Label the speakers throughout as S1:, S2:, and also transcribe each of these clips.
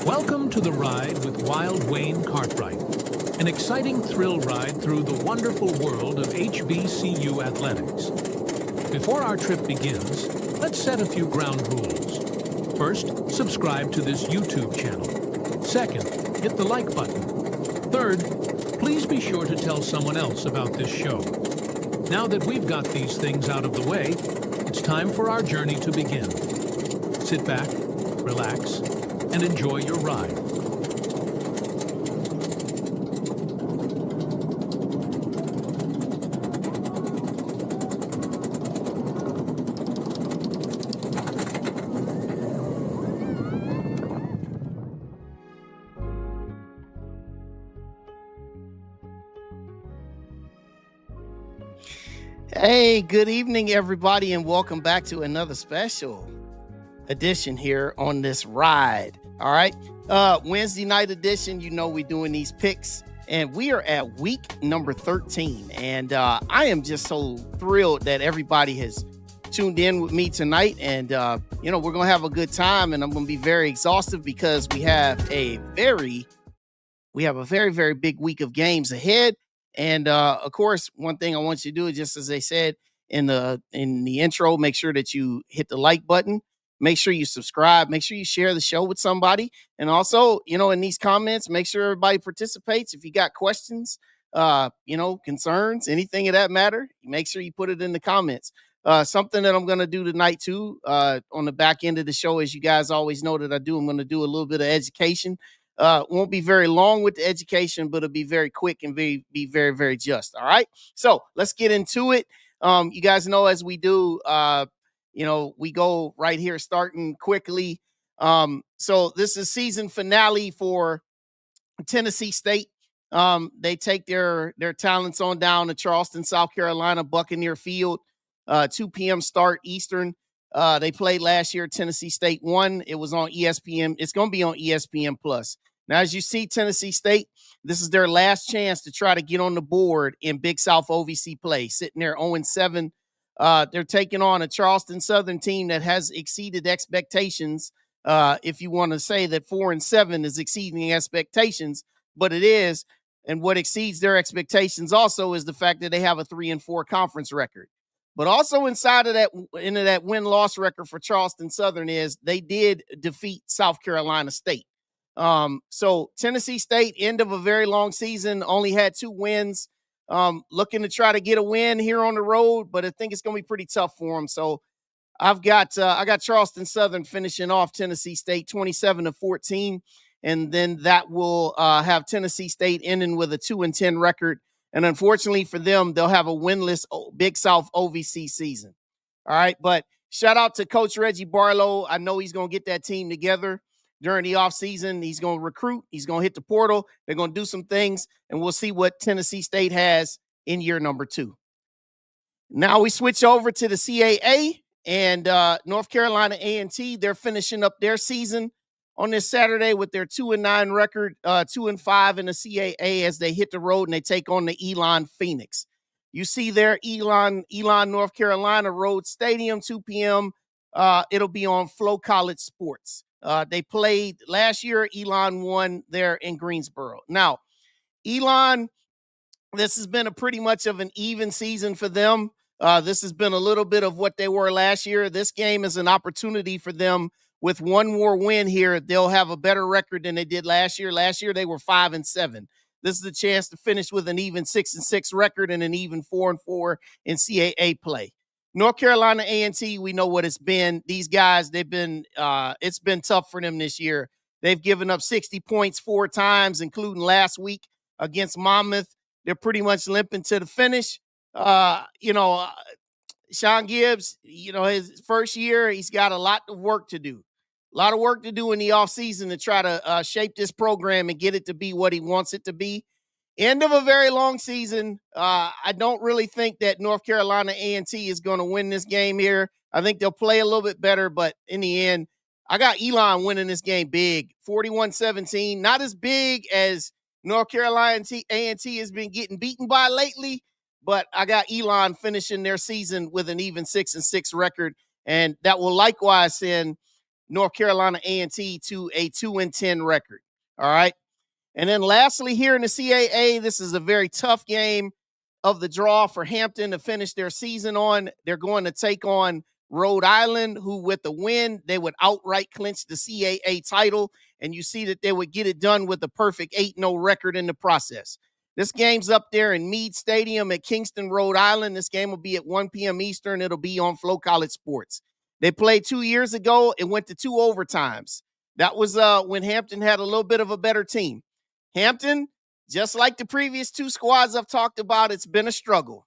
S1: Welcome to the ride with Wild Wayne Cartwright, an exciting thrill ride through the wonderful world of HBCU athletics. Before our trip begins, let's set a few ground rules. First, subscribe to this YouTube channel. Second, hit the like button. Third, please be sure to tell someone else about this show. Now that we've got these things out of the way, it's time for our journey to begin. Sit back, relax, and enjoy your ride.
S2: Hey, good evening, everybody, and welcome back to another special edition here on this ride. All right. Wednesday night edition, you know, we're doing these picks, and we are at week number 13. And I am just so thrilled that everybody has tuned in with me tonight. And, you know, we're going to have a good time, and I'm going to be very exhaustive because we have a very, very big week of games ahead. And of course, one thing I want you to do is, just as they said in the intro, make sure that you hit the like button, make sure you subscribe, make sure you share the show with somebody. And also, you know, in these comments, make sure everybody participates. If you got questions, you know, concerns, anything of that matter, make sure you put it in the comments. Something that I'm going to do tonight too, on the back end of the show, as you guys always know that I do, I'm going to do a little bit of education. Won't be very long with the education, but it'll be very quick and be very, very just. All right. So let's get into it. You guys know, as we do, you know, we go right here starting quickly. So this is season finale for Tennessee State. They take their talents on down to Charleston, South Carolina, Buccaneer Field, 2 p.m. start Eastern. They played last year. Tennessee State won. It was on ESPN. It's going to be on ESPN Plus. Now, as you see, Tennessee State, this is their last chance to try to get on the board in Big South OVC play, sitting there 0-7. They're taking on a Charleston Southern team that has exceeded expectations. If you want to say that 4-7 is exceeding expectations, but it is. And what exceeds their expectations also is the fact that they have a 3-4 conference record. But also inside of that, into that win-loss record for Charleston Southern is they did defeat South Carolina State. So Tennessee State, end of a very long season, only had 2 wins. Looking to try to get a win here on the road, but I think it's going to be pretty tough for them. So I got Charleston Southern finishing off Tennessee State 27-14, and then that will have Tennessee State ending with a 2-10 record. And unfortunately for them, they'll have a winless Big South OVC season. All right. But shout out to Coach Reggie Barlow. I know he's going to get that team together during the offseason. He's going to recruit. He's going to hit the portal. They're going to do some things, and we'll see what Tennessee State has in year number 2. Now we switch over to the CAA, and North Carolina A&T. They're finishing up their season on this Saturday with their 2-9 record, 2-5 in the CAA as they hit the road and they take on the Elon Phoenix. You see there, Elon, North Carolina Road Stadium, 2 p.m. It'll be on Flow College Sports. They played last year. Elon won there in Greensboro. Now, Elon, this has been a pretty much of an even season for them. This has been a little bit of what they were last year. This game is an opportunity for them. With one more win here, they'll have a better record than they did last year. Last year, they were 5-7. This is a chance to finish with an even 6-6 record and an even 4-4 in CAA play. North Carolina A&T, we know what it's been. These guys, they've been, it's been tough for them this year. They've given up 60 points 4 times, including last week against Monmouth. They're pretty much limping to the finish. You know, Sean Gibbs, you know, his first year, he's got a lot of work to do. A lot of work to do in the offseason to try to shape this program and get it to be what he wants it to be. End of a very long season. I don't really think that North Carolina A&T is going to win this game here. I think they'll play a little bit better, but in the end, I got Elon winning this game big, 41-17. Not as big as North Carolina A&T has been getting beaten by lately, but I got Elon finishing their season with an even 6-6 record, and that will likewise send North Carolina A&T to a 2-10 record. All right. And then lastly, here in the CAA, this is a very tough game of the draw for Hampton to finish their season on. They're going to take on Rhode Island, who with the win, they would outright clinch the CAA title. And you see that they would get it done with a perfect 8-0 record in the process. This game's up there in Meade Stadium at Kingston, Rhode Island. This game will be at 1 p.m. Eastern. It'll be on Flow College Sports. They played 2 years ago. It went to 2 overtimes. That was when Hampton had a little bit of a better team. Hampton, just like the previous 2 squads I've talked about, it's been a struggle.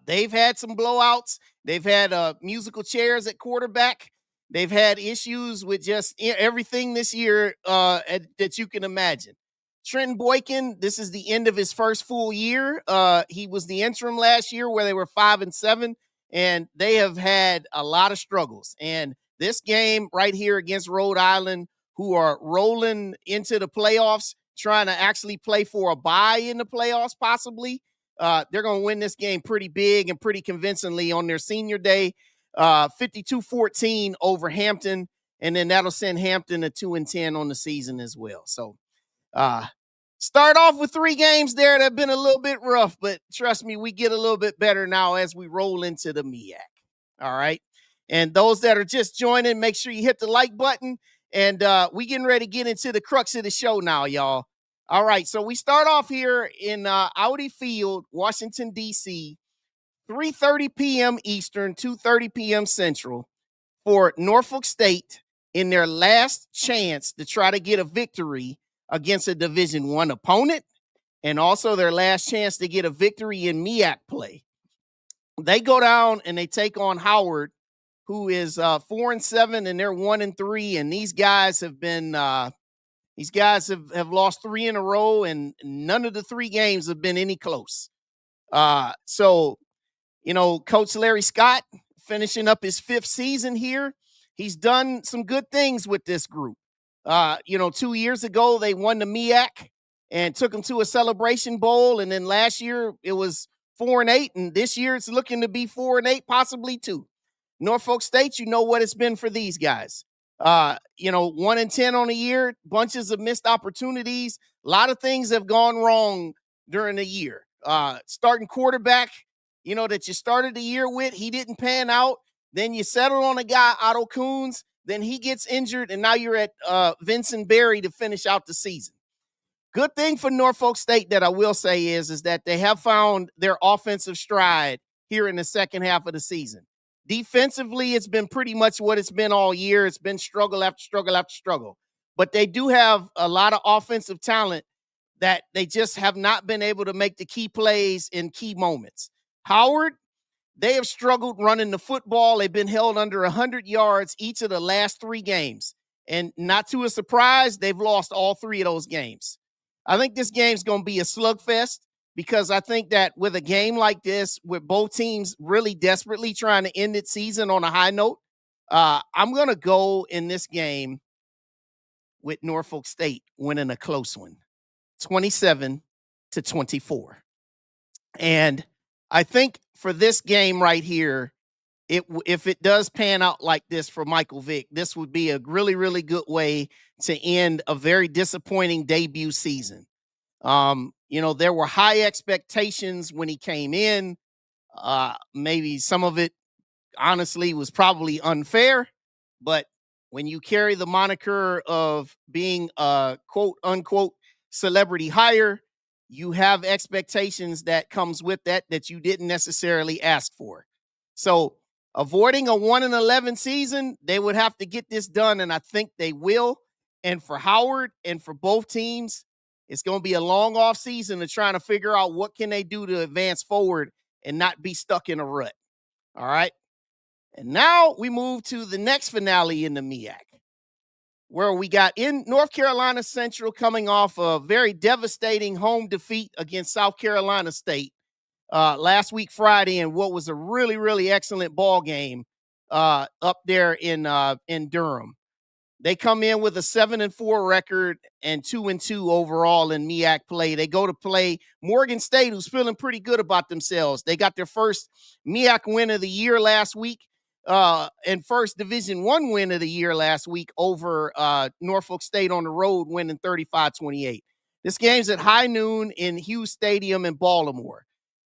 S2: They've had some blowouts. They've had musical chairs at quarterback. They've had issues with just everything this year that you can imagine. Trenton Boykin, this is the end of his first full year. He was the interim last year where they were 5-7, and they have had a lot of struggles. And this game right here against Rhode Island, who are rolling into the playoffs, trying to actually play for a bye in the playoffs possibly, they're going to win this game pretty big and pretty convincingly on their senior day, 52-14 over Hampton, and then that'll send Hampton to 2-10 on the season as well. So, start off with 3 games there that have been a little bit rough, but trust me, we get a little bit better now as we roll into the MEAC. All right. And those that are just joining, make sure you hit the like button. And we getting ready to get into the crux of the show now, y'all. All right. So we start off here in Audi Field, Washington, D.C., 3:30 p.m. Eastern, 2:30 p.m. Central for Norfolk State in their last chance to try to get a victory against a Division I opponent, and also their last chance to get a victory in MEAC play. They go down and they take on Howard, who is 4-7, and they're 1-3. And these guys have been have lost 3 in a row, and none of the 3 games have been any close. So, Coach Larry Scott finishing up his 5th season here. He's done some good things with this group. 2 years ago, they won the MEAC and took them to a Celebration Bowl. And then last year it was 4-8. And this year it's looking to be 4-8, possibly 2. Norfolk State, you know what it's been for these guys. 1-10 on the year, bunches of missed opportunities. A lot of things have gone wrong during the year. Starting quarterback, that you started the year with, he didn't pan out. Then you settled on a guy, Otto Coons. Then he gets injured, and now you're at Vincent Berry to finish out the season. Good thing for Norfolk State that I will say is that they have found their offensive stride here in the second half of the season. Defensively, it's been pretty much what it's been all year. It's been struggle after struggle after struggle. But they do have a lot of offensive talent that they just have not been able to make the key plays in key moments. Howard, they have struggled running the football. They've been held under 100 yards each of the last 3 games. And not to a surprise, they've lost all 3 of those games. I think this game's going to be a slugfest, because I think that with a game like this, with both teams really desperately trying to end its season on a high note, I'm going to go in this game with Norfolk State winning a close one, 27-24. And I think for this game right here, if it does pan out like this for Michael Vick, this would be a really, really good way to end a very disappointing debut season. There were high expectations when he came in. Maybe some of it, honestly, was probably unfair. But when you carry the moniker of being a quote-unquote celebrity hire, you have expectations that comes with that you didn't necessarily ask for. So avoiding a 1-11 season, they would have to get this done, and I think they will. And for Howard and for both teams, it's going to be a long off season of trying to figure out what can they do to advance forward and not be stuck in a rut. All right. And now we move to the next finale in the MEAC, where we got in North Carolina Central coming off a very devastating home defeat against South Carolina State last week Friday, in what was a really, really excellent ball game up there in Durham. They come in with a 7-4 record and 2-2 overall in MEAC play. They go to play Morgan State, who's feeling pretty good about themselves. They got their first MEAC win of the year last week. and first Division I win of the year last week over Norfolk State on the road, winning 35-28. This game's at high noon in Hughes Stadium in Baltimore.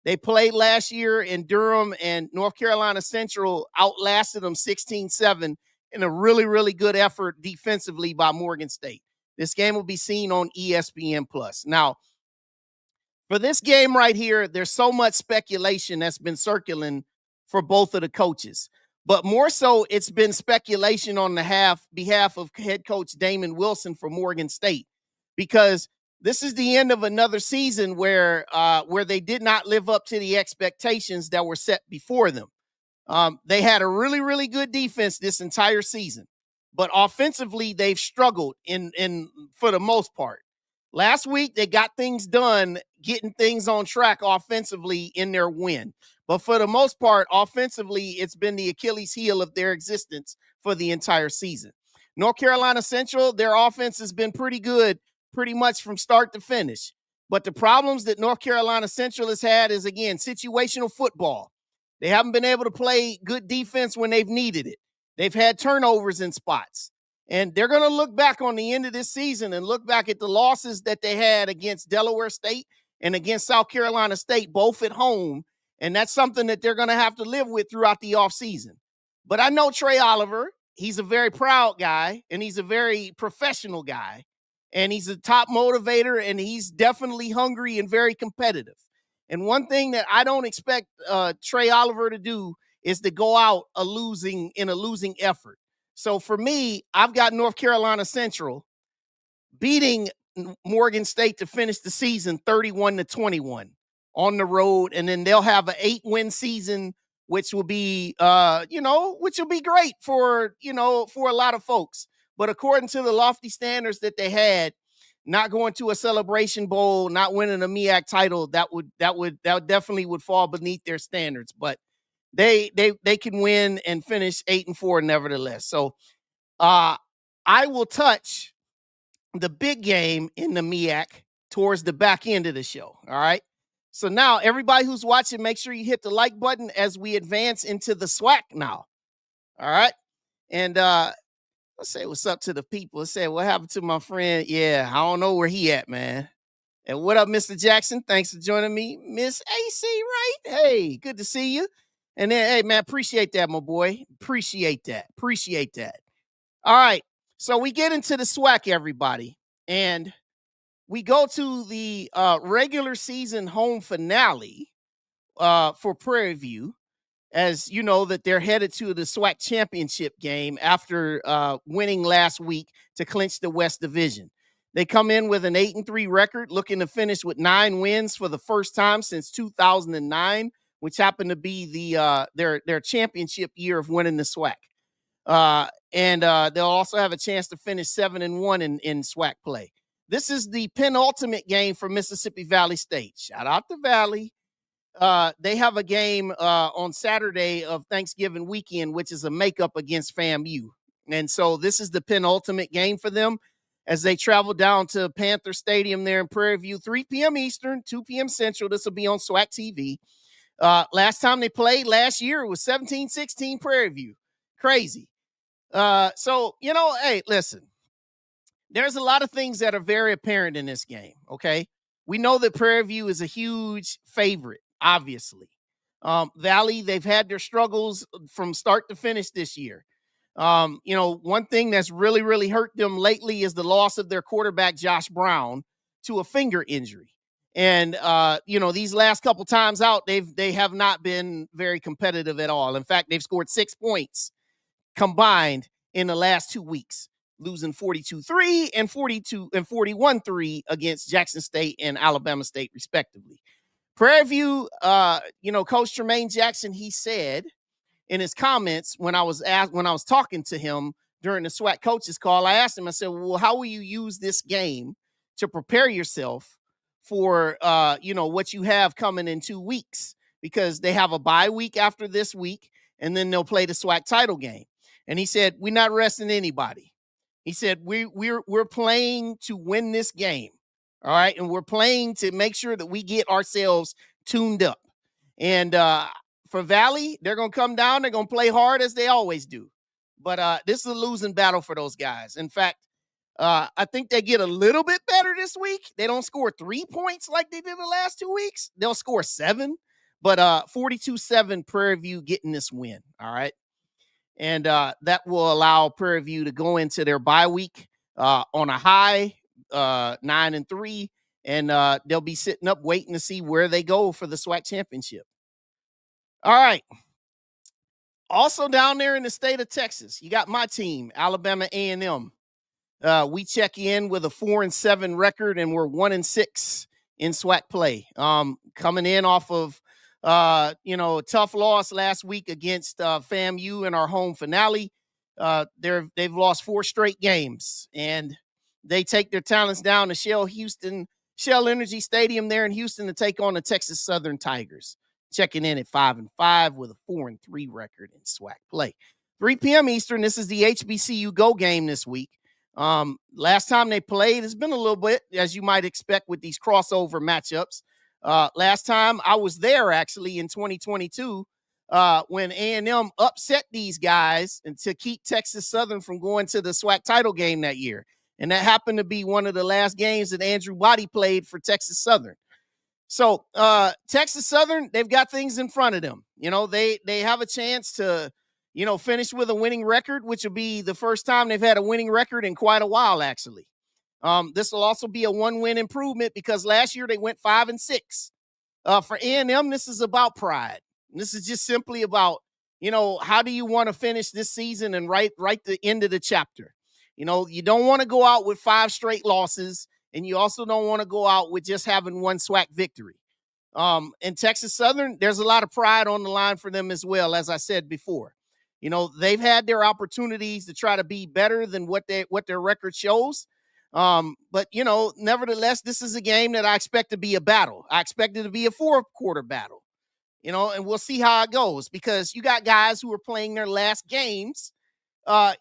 S2: They played last year in Durham, and North Carolina Central outlasted them 16-7 in a really, really good effort defensively by Morgan State. This game will be seen on ESPN+. Now, for this game right here, there's so much speculation that's been circling for both of the coaches. But more so, it's been speculation on the behalf of head coach Damon Wilson for Morgan State, because this is the end of another season where they did not live up to the expectations that were set before them. They had a really, really good defense this entire season, but offensively they've struggled in for the most part. Last week they got things done, getting things on track offensively in their win. But for the most part, offensively, it's been the Achilles heel of their existence for the entire season. North Carolina Central, their offense has been pretty good pretty much from start to finish. But the problems that North Carolina Central has had is, again, situational football. They haven't been able to play good defense when they've needed it. They've had turnovers in spots. And they're going to look back on the end of this season and look back at the losses that they had against Delaware State and against South Carolina State, both at home. And that's something that they're going to have to live with throughout the offseason. But I know Trey Oliver. He's a very proud guy, and he's a very professional guy. And he's a top motivator, and he's definitely hungry and very competitive. And one thing that I don't expect Trey Oliver to do is to go out in a losing effort. So for me, I've got North Carolina Central beating Morgan State to finish the season 31-21 on the road. And then they'll have an 8-win season, which will be, which will be great for a lot of folks. But according to the lofty standards that they had, not going to a Celebration Bowl, not winning a MEAC title, that definitely would fall beneath their standards. But they can win and finish 8-4 nevertheless. So I will touch the big game in the MEAC towards the back end of the show. All right. So now everybody who's watching, make sure you hit the like button as we advance into the SWAC now. All right. And let's say what's up to the people. Let's say what happened to my friend. Yeah, I don't know where he at, man. And what up, Mr. Jackson? Thanks for joining me. Miss AC, right? Hey, good to see you. And then, hey, man, appreciate that, my boy. Appreciate that. All right. So we get into the SWAC, everybody. And we go to the regular season home finale for Prairie View. As you know, that they're headed to the SWAC championship game after winning last week to clinch the West Division. They come in with an 8-3 record, looking to finish with 9 wins for the first time since 2009, which happened to be their championship year of winning the SWAC. And they'll also have a chance to finish 7-1 in SWAC play. This is the penultimate game for Mississippi Valley State. Shout out to Valley. They have a game on Saturday of Thanksgiving weekend, which is a makeup against FAMU. And so this is the penultimate game for them as they travel down to Panther Stadium there in Prairie View, 3 p.m. Eastern, 2 p.m. Central. This will be on SWAC TV. Last time they played last year, it was 17-16 Prairie View. Crazy. So, hey, listen, there's a lot of things that are very apparent in this game, okay? We know that Prairie View is a huge favorite. Obviously, Valley, they've had their struggles from start to finish this year. One thing that's really, really hurt them lately is the loss of their quarterback, Josh Brown, to a finger injury. And, these last couple times out, they have not been very competitive at all. In fact, they've scored 6 points combined in the last 2 weeks, losing 42-3 and 41-3 against Jackson State and Alabama State, respectively. Prairie View, Coach Tremaine Jackson, he said in his comments when I was talking to him during the SWAC coaches call, I asked him, I said, well, how will you use this game to prepare yourself for, what you have coming in 2 weeks? Because they have a bye week after this week, and then they'll play the SWAC title game. And he said, we're not resting anybody. He said, we're playing to win this game. All right. And we're playing to make sure that we get ourselves tuned up. And for Valley, they're going to come down. They're going to play hard as they always do. But this is a losing battle for those guys. In fact, I think they get a little bit better this week. They don't score 3 points like they did the last 2 weeks. They'll score 7. But 42-7 Prairie View getting this win. All right. And that will allow Prairie View to go into their bye week on a high, 9-3. And they'll be sitting up waiting to see where they go for the SWAC championship. All right. Also down there in the state of Texas, you got my team, Alabama A&M. We check in with a 4-7 record, and we're 1-6 in SWAC play. Coming in off of a tough loss last week against FAMU in our home finale. They've lost 4 straight games, and they take their talents down to Shell Energy Stadium there in Houston to take on the Texas Southern Tigers. Checking in at 5-5 with a 4-3 record in SWAC play. 3 p.m. Eastern. This is the HBCU Go game this week. Last time they played, it's been a little bit, as you might expect with these crossover matchups. Last time I was there actually in 2022 when A&M upset these guys and to keep Texas Southern from going to the SWAC title game that year. And that happened to be one of the last games that Andrew Body played for Texas Southern. So Texas Southern, they've got things in front of them. They have a chance to, finish with a winning record, which will be the first time they've had a winning record in quite a while, actually. This will also be a 1-win improvement because last year they went 5-6. For A&M, this is about pride. This is just simply about, how do you want to finish this season and write the end of the chapter? You don't want to go out with 5 straight losses. And you also don't want to go out with just having 1 SWAC victory. In Texas Southern, there's a lot of pride on the line for them as well, as I said before. They've had their opportunities to try to be better than what their record shows. But nevertheless, this is a game that I expect to be a battle. I expect it to be a 4-quarter battle. And we'll see how it goes because you got guys who are playing their last games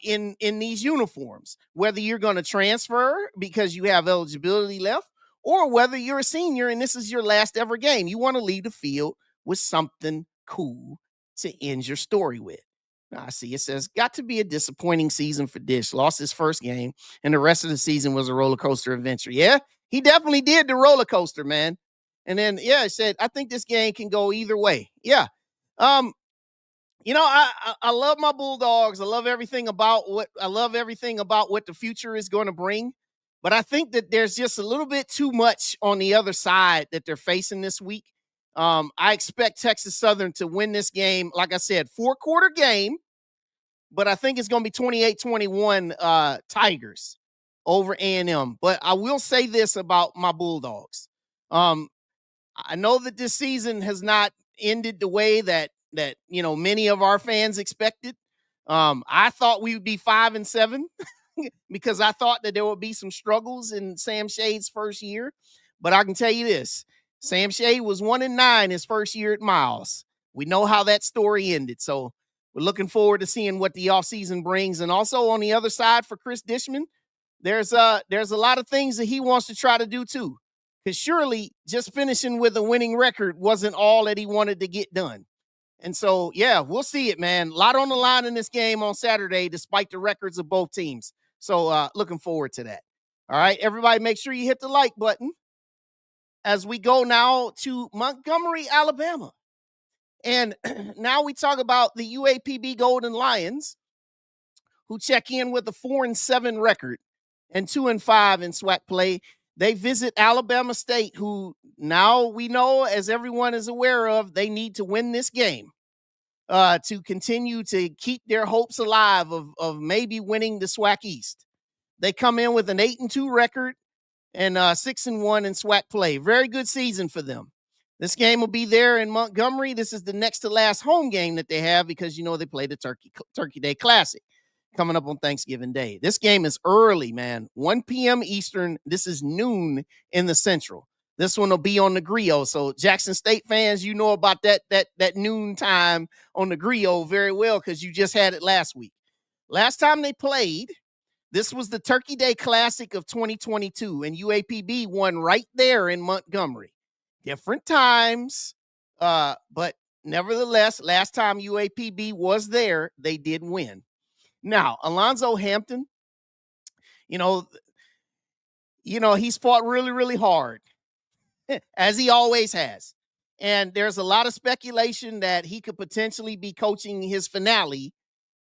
S2: in these uniforms, whether you're going to transfer because you have eligibility left or whether you're a senior and this is your last ever game. You want to leave the field with something cool to end your story with. Now, I see it says, got to be a disappointing season for Dish. Lost his first game and the rest of the season was a roller coaster adventure. Yeah, he definitely did the roller coaster, man. And then, it said, I think this game can go either way. Yeah. I love my Bulldogs. I love everything about what the future is going to bring. But I think that there's just a little bit too much on the other side that they're facing this week. I expect Texas Southern to win this game. Like I said, 4-quarter game, but I think it's going to be 28-21 Tigers over A&M. But I will say this about my Bulldogs. I know that this season has not ended the way that many of our fans expected. I thought we would be 5-7 because I thought that there would be some struggles in Sam Shade's first year. But I can tell you this, Sam Shade was 1-9 his first year at Miles. We know how that story ended. So we're looking forward to seeing what the offseason brings. And also on the other side for Chris Dishman, there's a lot of things that he wants to try to do too. Because surely just finishing with a winning record wasn't all that he wanted to get done. And so, we'll see it, man. A lot on the line in this game on Saturday, despite the records of both teams. So looking forward to that. All right, everybody, make sure you hit the like button as we go now to Montgomery, Alabama. And now we talk about the UAPB Golden Lions, who check in with a 4-7 record and 2-5 in SWAC play. They visit Alabama State, who now we know, as everyone is aware of, they need to win this game to continue to keep their hopes alive of maybe winning the SWAC East. They come in with an 8-2 record and 6-1 in SWAC play. Very good season for them. This game will be there in Montgomery. This is the next to last home game that they have because, they play the Turkey Day Classic coming up on Thanksgiving Day. This game is early, man. 1 p.m. Eastern. This is noon in the Central. This one will be on the Griot. So Jackson State fans, you know about that noon time on the Griot very well because you just had it last week. Last time they played, this was the Turkey Day Classic of 2022, and UAPB won right there in Montgomery. Different times, but nevertheless, last time UAPB was there, they did win. Now, Alonzo Hampton, you know, he's fought really, really hard, as he always has. And there's a lot of speculation that he could potentially be coaching his finale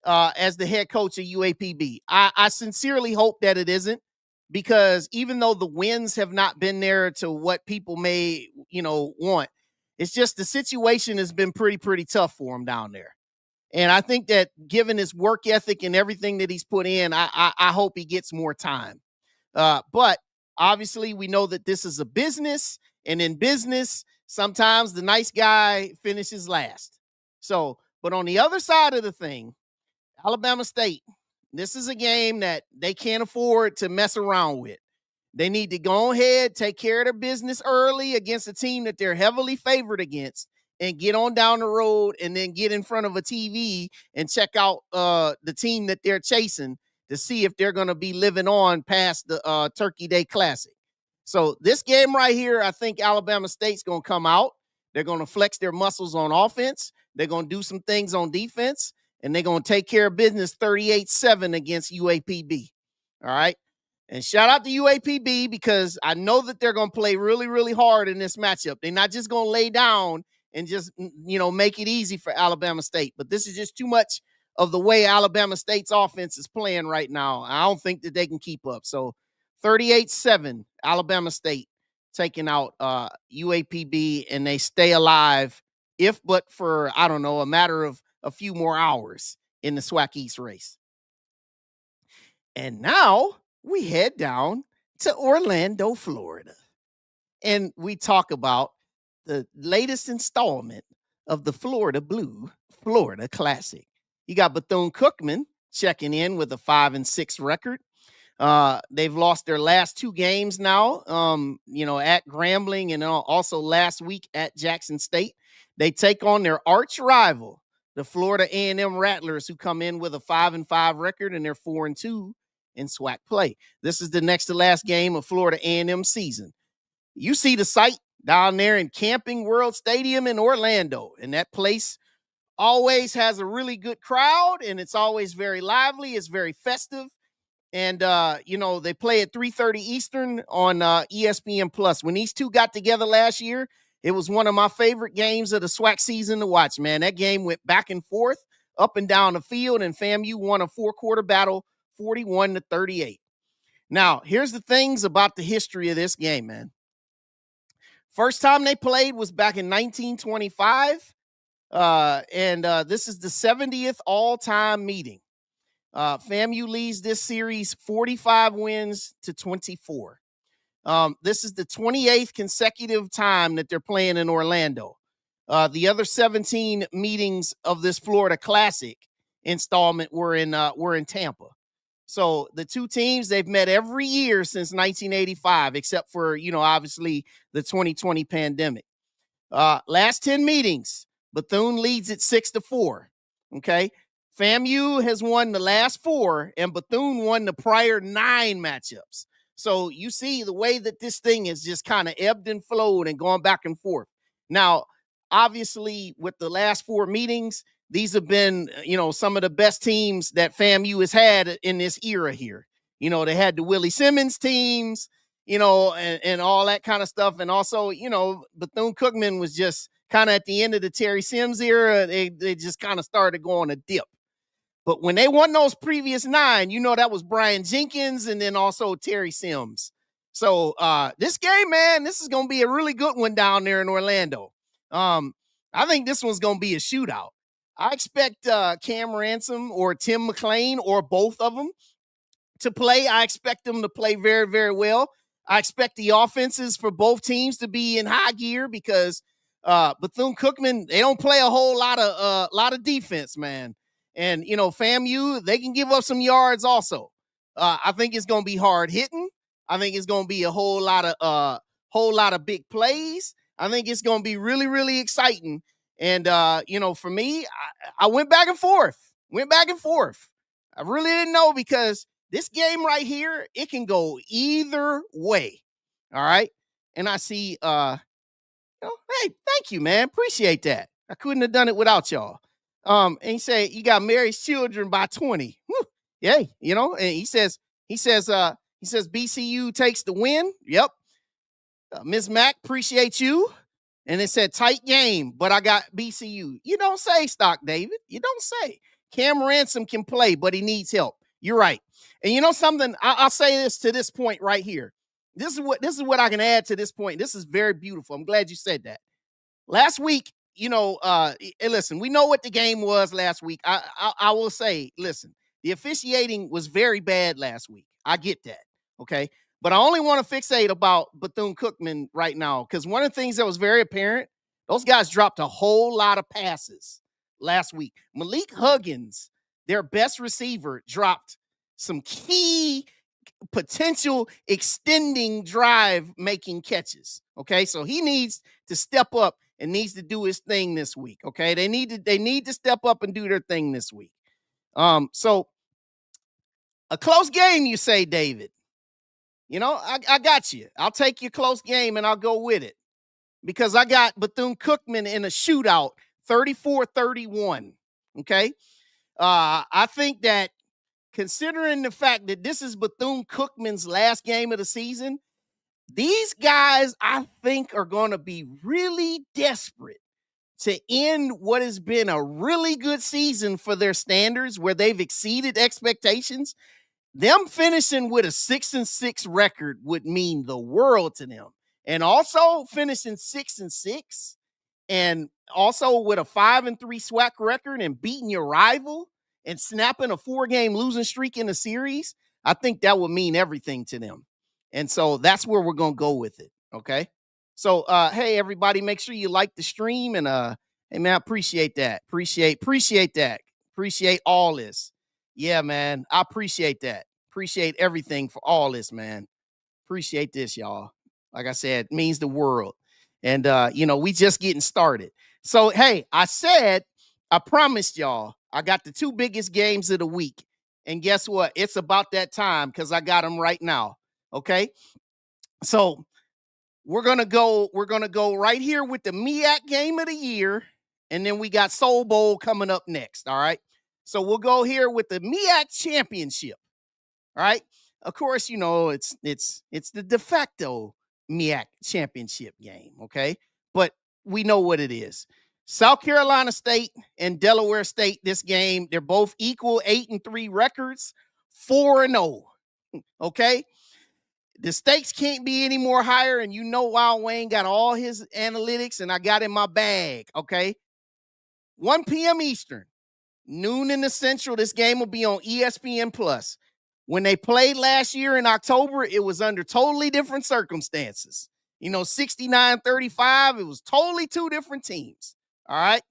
S2: as the head coach of UAPB. I sincerely hope that it isn't, because even though the wins have not been there to what people may, want, it's just the situation has been pretty tough for him down there. And I think that given his work ethic and everything that he's put in, I hope he gets more time. But obviously, we know that this is a business, and in business, sometimes the nice guy finishes last. So, but on the other side of the thing, Alabama State, this is a game that they can't afford to mess around with. They need to go ahead, take care of their business early against a team that they're heavily favored against, and get on down the road and then get in front of a TV and check out the team that they're chasing to see if they're going to be living on past the Turkey Day Classic. So this game right here, I think Alabama State's going to come out. They're going to flex their muscles on offense. They're going to do some things on defense, and they're going to take care of business 38-7 against UAPB. All right. And shout out to UAPB, because I know that they're going to play really, really hard in this matchup. They're not just going to lay down and just, make it easy for Alabama State. But this is just too much of the way Alabama State's offense is playing right now. I don't think that they can keep up. So 38-7, Alabama State taking out UAPB, and they stay alive, if but for, I don't know, a matter of a few more hours in the SWAC East race. And now we head down to Orlando, Florida, and we talk about the latest installment of the Florida Classic. You got Bethune-Cookman checking in with a 5-6 record. They've lost their last two games now, at Grambling, and also last week at Jackson State. They take on their arch rival, the Florida A&M Rattlers, who come in with a 5-5 record, and they're 4-2 in SWAC play. This is the next to last game of Florida A&M season. You see the site down there in Camping World Stadium in Orlando, and that place always has a really good crowd, and it's always very lively. It's very festive. And, they play at 3:30 Eastern on ESPN Plus. When these two got together last year, it was one of my favorite games of the SWAC season to watch, man. That game went back and forth, up and down the field, and FAMU won a 4-quarter battle, 41-38. Now, here's the things about the history of this game, man. First time they played was back in 1925, and this is the 70th all-time meeting. FAMU leads this series 45 wins to 24. This is the 28th consecutive time that they're playing in Orlando. The other 17 meetings of this Florida Classic installment were in Tampa. So the two teams, they've met every year since 1985, except for, obviously the 2020 pandemic. Last 10 meetings, Bethune leads at 6-4. Okay. FAMU has won the last 4, and Bethune won the prior 9 matchups. So you see the way that this thing is just kind of ebbed and flowed and going back and forth. Now, obviously, with the last 4 meetings, these have been, some of the best teams that FAMU has had in this era here. They had the Willie Simmons teams, and all that kind of stuff. And also, Bethune-Cookman was just kind of at the end of the Terry Sims era. They just kind of started to go on a dip. But when they won those previous 9, that was Brian Jenkins and then also Terry Sims. So this game, man, this is going to be a really good one down there in Orlando. I think this one's going to be a shootout. I expect Cam Ransom or Tim McLean or both of them to play. I expect them to play very, very well. I expect the offenses for both teams to be in high gear, because Bethune-Cookman, they don't play a whole lot of defense, man. And, FAMU, they can give up some yards also. I think it's going to be hard hitting. I think it's going to be a whole lot of big plays. I think it's going to be really, really exciting. And, for me, I went back and forth. I really didn't know, because this game right here, it can go either way. All right. And I see, hey, thank you, man. Appreciate that. I couldn't have done it without y'all. And he said, you got Mary's children by 20. Whew. Yeah, you know, and he says, BCU takes the win. Yep. Ms. Mack, appreciate you. And it said tight game, but I got BCU. You don't say, Stock David. You don't say. Cam Ransom can play, but he needs help. You're right. And you know something? I'll say this to this point right here. This is what I can add to this point. This is very beautiful. I'm glad you said that. Last week, you know, listen, we know what the game was last week. I will say, listen, the officiating was very bad last week. I get that. Okay. But I only want to fixate about Bethune-Cookman right now because one of the things that was very apparent, those guys dropped a whole lot of passes last week. Malik Huggins, their best receiver, dropped some key potential extending drive making catches. Okay, so he needs to step up and needs to do his thing this week. Okay, they need to step up and do their thing this week. So a close game, you say, David. You know, I got you. I'll take your close game and I'll go with it because I got Bethune-Cookman in a shootout, 34-31. Okay. I think that considering the fact that this is Bethune-Cookman's last game of the season, these guys, I think, are going to be really desperate to end what has been a really good season for their standards where they've exceeded expectations. Them finishing with a 6-6 record would mean the world to them. And also finishing 6-6 and also with a 5-3 SWAC record and beating your rival and snapping a 4-game losing streak in the series, I think that would mean everything to them. And so that's where we're going to go with it. Okay. So, hey, everybody, make sure you like the stream and, hey man, I appreciate that. Appreciate that. Appreciate all this. Yeah, man. I appreciate that. Appreciate everything for all this, man. Appreciate this, y'all. Like I said, it means the world. And, you know, we just getting started. So, hey, I promised y'all, I got the 2 biggest games of the week. And guess what? It's about that time because I got them right now. Okay. So we're going to go right here with the MEAC game of the year. And then we got Soul Bowl coming up next. All right. So we'll go here with the MEAC championship. All right. Of course, you know, it's the de facto MEAC championship game. Okay. But we know what it is. South Carolina State and Delaware State, this game, they're both equal 8-3 records, 4-0. Okay. The stakes can't be any more higher. And you know, Wild Wayne got all his analytics and I got in my bag. Okay. 1 p.m. Eastern, noon in the Central. This game will be on ESPN Plus. When they played last year in October, it was under totally different circumstances. You know, 69-35, it was totally 2 different teams. All right.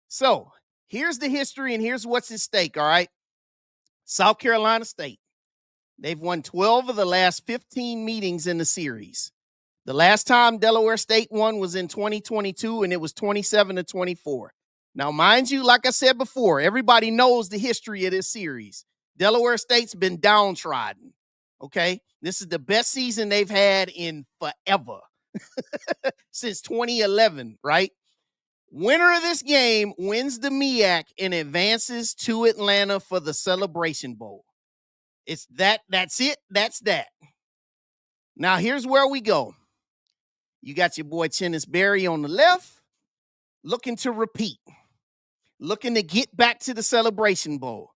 S2: So here's the history and here's what's at stake. All right. South Carolina State. They've won 12 of the last 15 meetings in the series. The last time Delaware State won was in 2022, and it was 27-24. Now, mind you, like I said before, everybody knows the history of this series. Delaware State's been downtrodden. Okay. This is the best season they've had in forever. Since 2011, right? Winner of this game wins the MEAC and advances to Atlanta for the Celebration Bowl. It's that. That's it. That's that. Now, here's where we go. You got your boy Chennis Berry on the left, looking to repeat, looking to get back to the Celebration Bowl.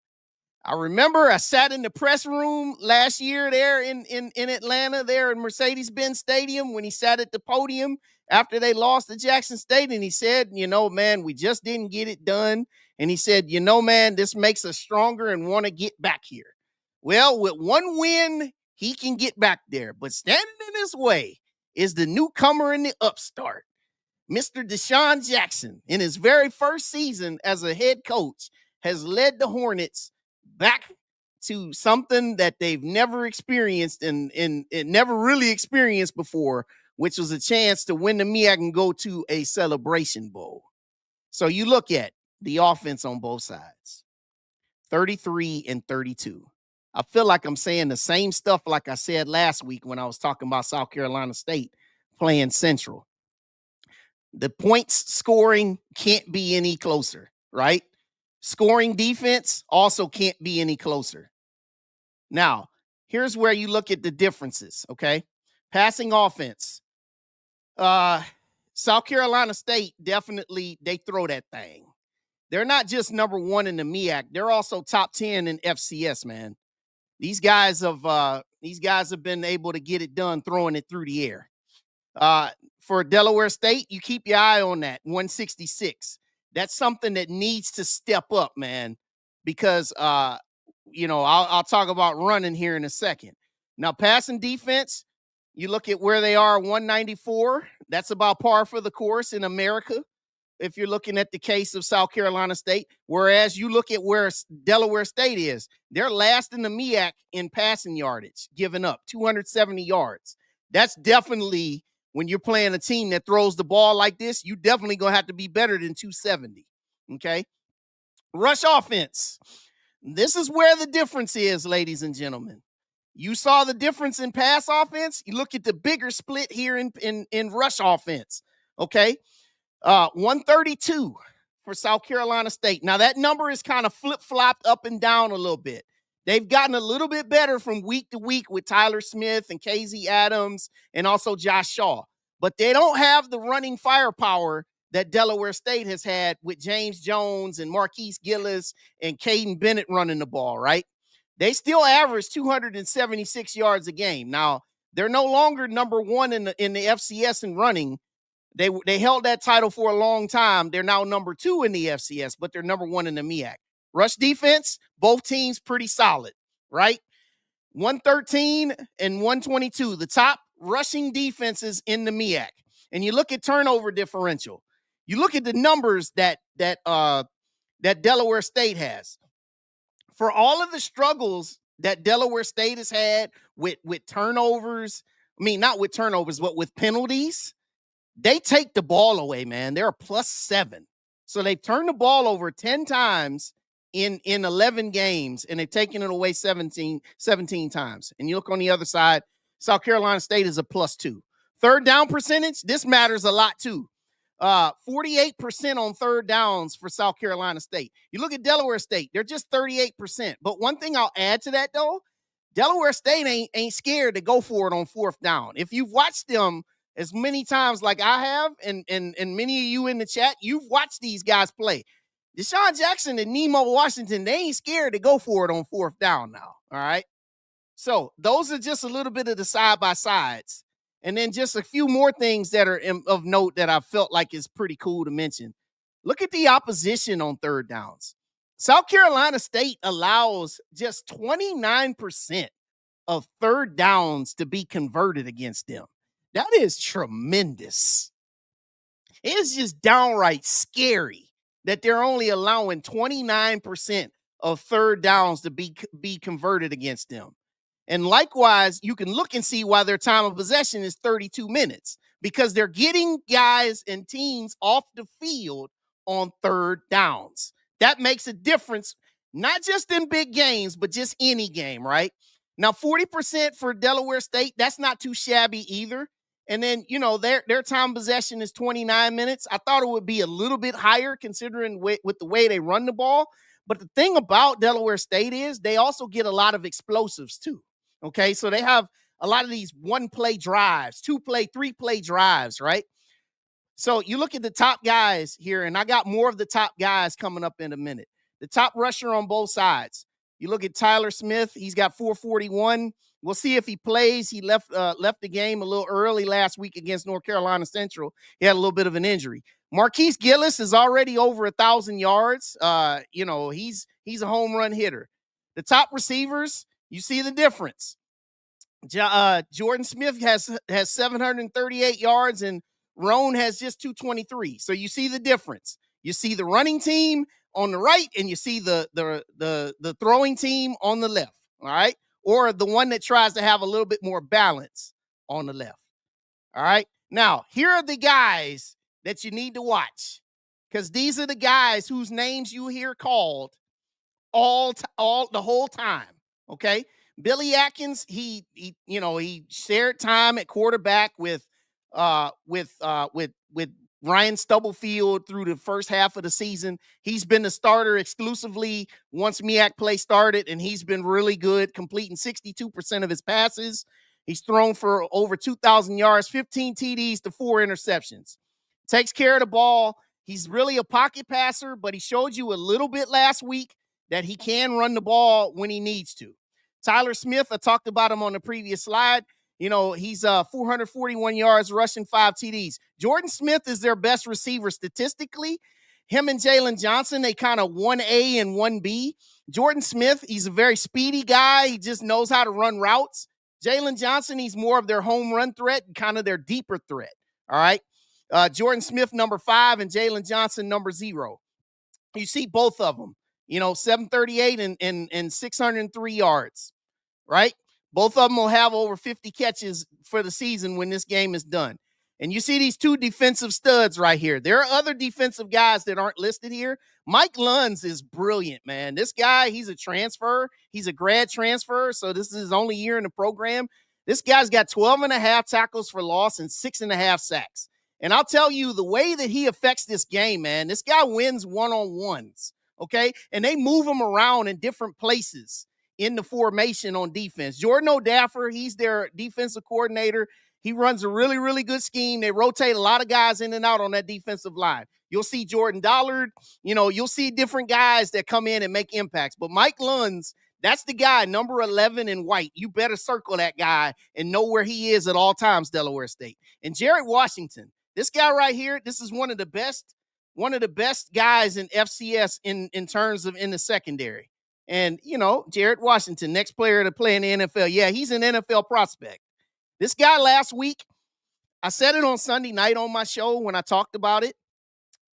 S2: I remember I sat in the press room last year there in Atlanta, there in Mercedes-Benz Stadium, when he sat at the podium after they lost to Jackson State. And he said, you know, man, we just didn't get it done. And he said, you know, man, this makes us stronger and want to get back here. Well, with 1 win, he can get back there. But standing in his way is the newcomer and the upstart, Mr. Deshaun Jackson. In his very first season as a head coach, has led the Hornets back to something that they've never experienced and never really experienced before, which was a chance to win the MEAC and go to a Celebration Bowl. So you look at the offense on both sides, 33-32. I feel like I'm saying the same stuff like I said last week when I was talking about South Carolina State playing Central. The points scoring can't be any closer, right? Scoring defense also can't be any closer. Now, here's where you look at the differences, okay? Passing offense. South Carolina State, definitely, they throw that thing. They're not just number 1 in the MEAC, they're also top 10 in FCS, man. These guys have been able to get it done throwing it through the air. For Delaware State, you keep your eye on that 166. That's something that needs to step up, man, because I'll talk about running here in a second. Now, passing defense, you look at where they are, 194. That's about par for the course in America, if you're looking at the case of South Carolina State. Whereas you look at where Delaware State is, they're last in the MEAC in passing yardage, giving up 270 yards. That's definitely, when you're playing a team that throws the ball like this, you definitely going to have to be better than 270, okay? Rush offense. This is where the difference is, ladies and gentlemen. You saw the difference in pass offense. You look at the bigger split here in rush offense, okay? 132 for South Carolina State. Now, that number is kind of flip-flopped up and down a little bit. They've gotten a little bit better from week to week with Tyler Smith and KZ Adams and also Josh Shaw. But they don't have the running firepower that Delaware State has had with James Jones and Marquise Gillis and Caden Bennett running the ball, right? They still average 276 yards a game. Now, they're no longer number 1 in the FCS in running. They held that title for a long time. They're now number 2 in the FCS, but they're number 1 in the MEAC. Rush defense, both teams pretty solid, right? 113 and 122, the top rushing defenses in the MEAC. And you look at turnover differential. You look at the numbers that Delaware State has. For all of the struggles that Delaware State has had with turnovers, I mean, not with turnovers, but with penalties, they take the ball away, man. They're a +7. So they've turned the ball over 10 times in 11 games, and they've taken it away 17 times. And you look on the other side, South Carolina State is a +2. Third down percentage, this matters a lot too. 48% on third downs for South Carolina State. You look at Delaware State, they're just 38%. But one thing I'll add to that, though, Delaware State ain't scared to go for it on fourth down. If you've watched them as many times like I have, and many of you in the chat, you've watched these guys play. Deshaun Jackson and Nemo Washington, they ain't scared to go for it on fourth down now, all right? So those are just a little bit of the side-by-sides. And then just a few more things that are of note that I felt like is pretty cool to mention. Look at the opposition on third downs. South Carolina State allows just 29% of third downs to be converted against them. That is tremendous. It is just downright scary that they're only allowing 29% of third downs to be converted against them. And likewise, you can look and see why their time of possession is 32 minutes, because they're getting guys and teams off the field on third downs. That makes a difference, not just in big games, but just any game, right? Now, 40% for Delaware State, that's not too shabby either. And then, their time of possession is 29 minutes. I thought it would be a little bit higher considering with the way they run the ball. But the thing about Delaware State is they also get a lot of explosives too. Okay, so they have a lot of these 1-play drives, 2-play, 3-play drives, right? So you look at the top guys here, and I got more of the top guys coming up in a minute. The top rusher on both sides. You look at Tyler Smith, he's got 441. We'll see if he plays. He left the game a little early last week against North Carolina Central. He had a little bit of an injury. Marquise Gillis is already over 1,000 yards. He's a home run hitter. The top receivers, you see the difference. Jordan Smith has 738 yards, and Roan has just 223. So you see the difference. You see the running team on the right, and you see the throwing team on the left. All right, or the one that tries to have a little bit more balance on the left. All right. Now here are the guys that you need to watch, because these are the guys whose names you hear called all the whole time. Okay. Billy Atkins, he shared time at quarterback with Ryan Stubblefield through the first half of the season. He's been the starter exclusively once MEAC play started, and he's been really good, completing 62% of his passes. He's thrown for over 2,000 yards, 15 TDs to 4 interceptions. Takes care of the ball. He's really a pocket passer, but he showed you a little bit last week that he can run the ball when he needs to. Tyler Smith, I talked about him on the previous slide. You know, he's 441 yards, rushing 5 TDs. Jordan Smith is their best receiver statistically. Him and Jalen Johnson, they kind of 1A and 1B. Jordan Smith, he's a very speedy guy. He just knows how to run routes. Jalen Johnson, he's more of their home run threat and kind of their deeper threat. All right. Jordan Smith, number 5, and Jalen Johnson, number 0. You see both of them, you know, 738 and 603 yards, right? Both of them will have over 50 catches for the season when this game is done. And you see these two defensive studs right here. There are other defensive guys that aren't listed here. Mike Lunds is brilliant, man. This guy, he's a transfer. He's a grad transfer, so this is his only year in the program. This guy's got 12.5 tackles for loss and 6.5 sacks. And I'll tell you, the way that he affects this game, man, this guy wins one-on-ones, okay? And they move him around in different places in the formation on defense. Jordan O'Daffer, he's their defensive coordinator. He runs a really, really good scheme. They rotate a lot of guys in and out on that defensive line. You'll see Jordan Dollard. You know, you'll see different guys that come in and make impacts. But Mike Lunds, that's the guy, number 11 in white. You better circle that guy and know where he is at all times, Delaware State. And Jared Washington, this guy right here, this is one of the best guys in FCS in terms of in the secondary. And, you know, Jared Washington, next player to play in the NFL. Yeah, he's an NFL prospect. This guy last week, I said it on Sunday night on my show when I talked about it.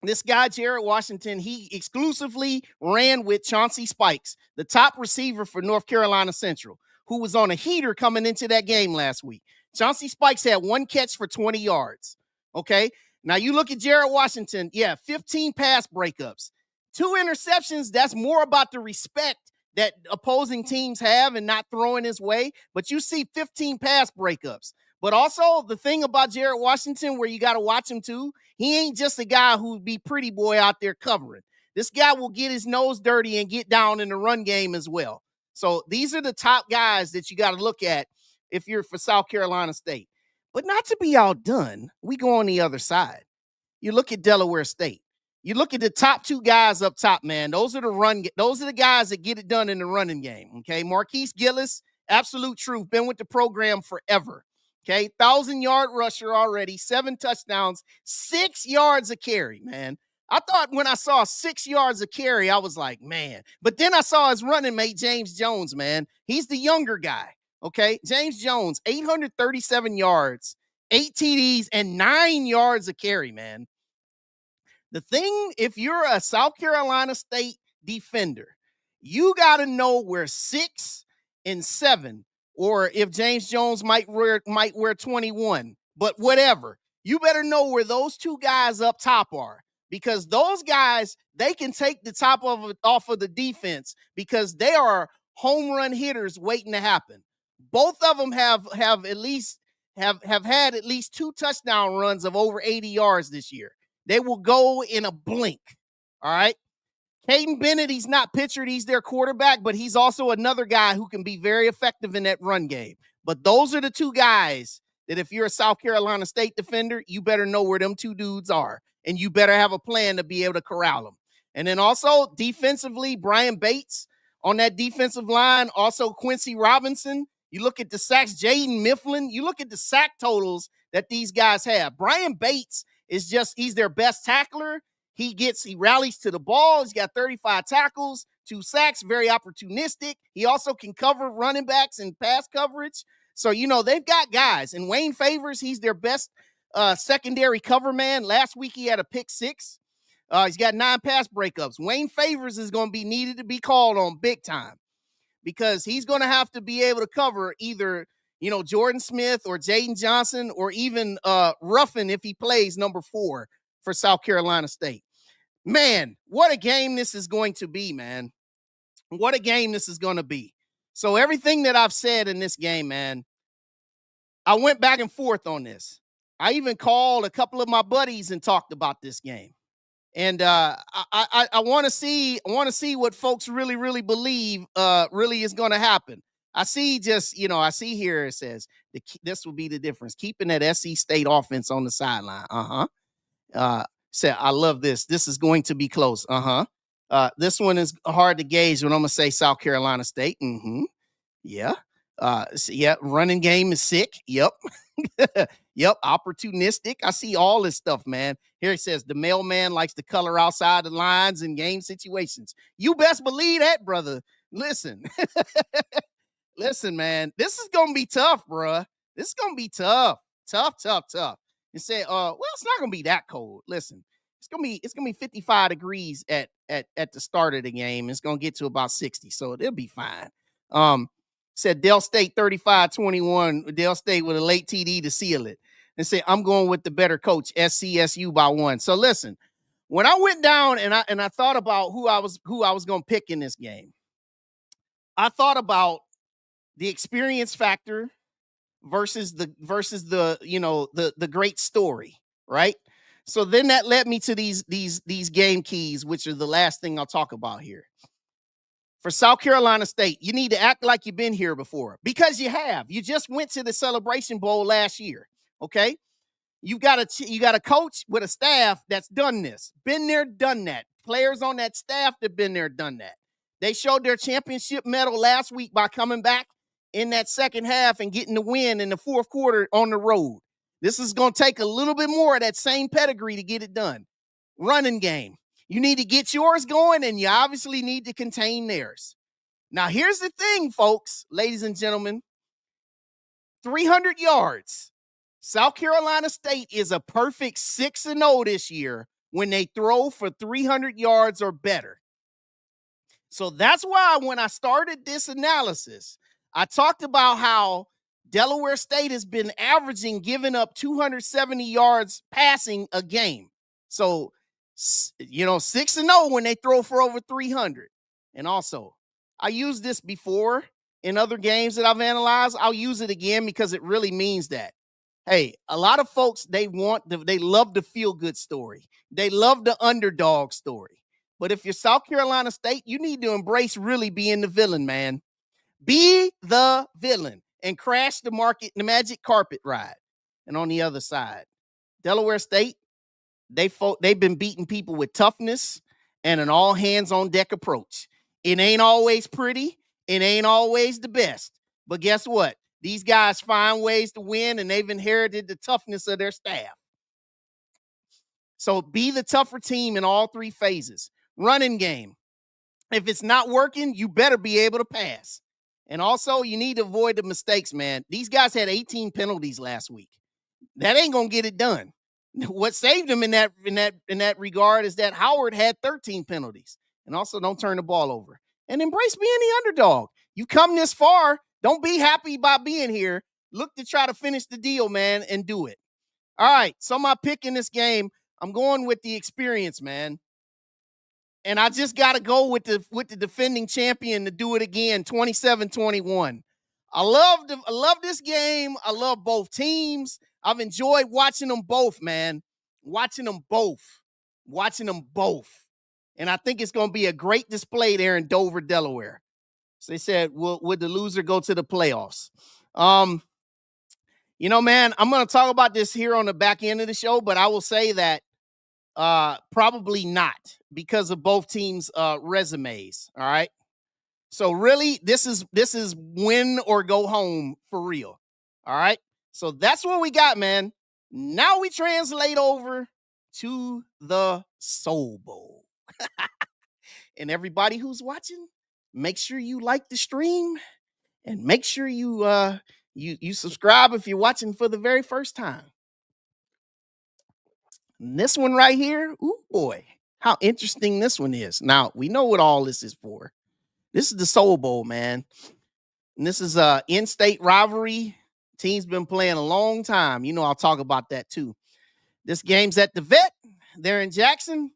S2: This guy, Jared Washington, he exclusively ran with Chauncey Spikes, the top receiver for North Carolina Central, who was on a heater coming into that game last week. Chauncey Spikes had 1 catch for 20 yards. Okay. Now you look at Jared Washington. Yeah. 15 pass breakups, 2 interceptions. That's more about the respect that opposing teams have and not throwing his way. But you see 15 pass breakups. But also the thing about Jared Washington where you got to watch him too, he ain't just a guy who be pretty boy out there covering. This guy will get his nose dirty and get down in the run game as well. So these are the top guys that you got to look at if you're for South Carolina State. But not to be outdone, we go on the other side. You look at Delaware State. You look at the top 2 guys up top, man. Those are the guys that get it done in the running game. Okay. Marquise Gillis, absolute truth, been with the program forever. Okay. 1,000-yard rusher already, 7 touchdowns, 6 yards a carry, man. I thought when I saw 6 yards a carry, I was like, man. But then I saw his running mate, James Jones, man. He's the younger guy. Okay. James Jones, 837 yards, 8 TDs, and 9 yards a carry, man. The thing, if you're a South Carolina State defender, you got to know where 6 and 7, or if James Jones might wear 21, but whatever, you better know where those 2 guys up top are, because those guys, they can take the top of it off of the defense because they are home run hitters waiting to happen. Both of them have had at least 2 touchdown runs of over 80 yards this year. They will go in a blink. All right. Caden Bennett, he's not pictured. He's their quarterback, but he's also another guy who can be very effective in that run game. But those are the 2 guys that if you're a South Carolina State defender, you better know where them 2 dudes are. And you better have a plan to be able to corral them. And then also defensively, Brian Bates on that defensive line. Also Quincy Robinson. You look at the sacks, Jaden Mifflin. You look at the sack totals that these guys have. Brian Bates he's their best tackler. He rallies to the ball. He's got 35 tackles, 2 sacks, very opportunistic. He also can cover running backs and pass coverage. So, you know, they've got guys. And Wayne Favors, he's their best secondary cover man. Last week he had a pick 6. He's got 9 pass breakups. Wayne Favors is going to be needed to be called on big time because he's going to have to be able to cover either, you know, Jordan Smith or Jaden Johnson or even Ruffin if he plays number 4 for South Carolina State. Man, what a game this is going to be, man. What a game this is going to be. So everything that I've said in this game, man, I went back and forth on this. I even called a couple of my buddies and talked about this game. And I want to see what folks really believe really is going to happen. I see here it says this will be the difference, keeping that SC State offense on the sideline. Say I love this. This is going to be close. This one is hard to gauge when I'm gonna say South Carolina State. Yeah. Running game is sick. Yep. Yep, opportunistic. I see all this stuff, man. Here it says the mailman likes to color outside the lines in game situations. You best believe that, brother. Listen, listen, man. This is gonna be tough, bruh. This is gonna be tough. Tough. And say, well, it's not gonna be that cold. Listen, it's gonna be 55 degrees at the start of the game. It's gonna get to about 60, so it'll be fine. Said Del State 35-21. Del State with a late TD to seal it. And say, I'm going with the better coach, SCSU by 1. So listen, when I went down and I thought about who I was going to pick in this game, I thought about the experience factor versus the great story, right? So then that led me to these game keys, which are the last thing I'll talk about here. For South Carolina State, you need to act like you've been here before, because you have. You just went to the Celebration Bowl last year, okay? You got a coach with a staff that's done this, been there, done that. Players on that staff that been there, done that. They showed their championship medal last week by coming back in that second half and getting the win in the fourth quarter on the road. This is going to take a little bit more of that same pedigree to get it done. Running game. You need to get yours going, and you obviously need to contain theirs. Now, here's the thing, folks, ladies and gentlemen. 300 yards. South Carolina State is a perfect 6-0 this year when they throw for 300 yards or better. So that's why when I started this analysis, I talked about how Delaware State has been averaging giving up 270 yards passing a game. So 6-0 when they throw for over 300. And also, I used this before in other games that I've analyzed. I'll use it again because it really means that. Hey, a lot of folks, they love the feel-good story. They love the underdog story. But if you're South Carolina State, you need to embrace really being the villain, man. Be the villain and crash the magic carpet ride. And on the other side, Delaware State, they've been beating people with toughness and an all hands on deck approach. It ain't always pretty. It ain't always the best. But guess what? These guys find ways to win, and they've inherited the toughness of their staff. So be the tougher team in all three phases. Running game. If it's not working, you better be able to pass. And also, you need to avoid the mistakes, man. These guys had 18 penalties last week. That ain't gonna get it done. What saved them in that regard is that Howard had 13 penalties. And also, don't turn the ball over. And embrace being the underdog. You come this far. Don't be happy by being here. Look to try to finish the deal, man, and do it. All right, so my pick in this game, I'm going with the experience, man. And I just got to go with the defending champion to do it again, 27-21. I love this game. I love both teams. I've enjoyed watching them both, man. Watching them both. And I think it's going to be a great display there in Dover, Delaware. So they said, would the loser go to the playoffs? Man, I'm going to talk about this here on the back end of the show, but I will say that probably not, because of both teams' resumes. All right. So really, this is win or go home for real. All right. So that's what we got, man. Now we translate over to the Soul Bowl. And everybody who's watching, make sure you like the stream and make sure you subscribe if you're watching for the very first time. And this one right here, ooh boy, how interesting this one is. Now, we know what all this is for. This is the Soul Bowl, man. And this is a in-state rivalry. Team's been playing a long time. I'll talk about that too. This game's at the Vet. They're in Jackson.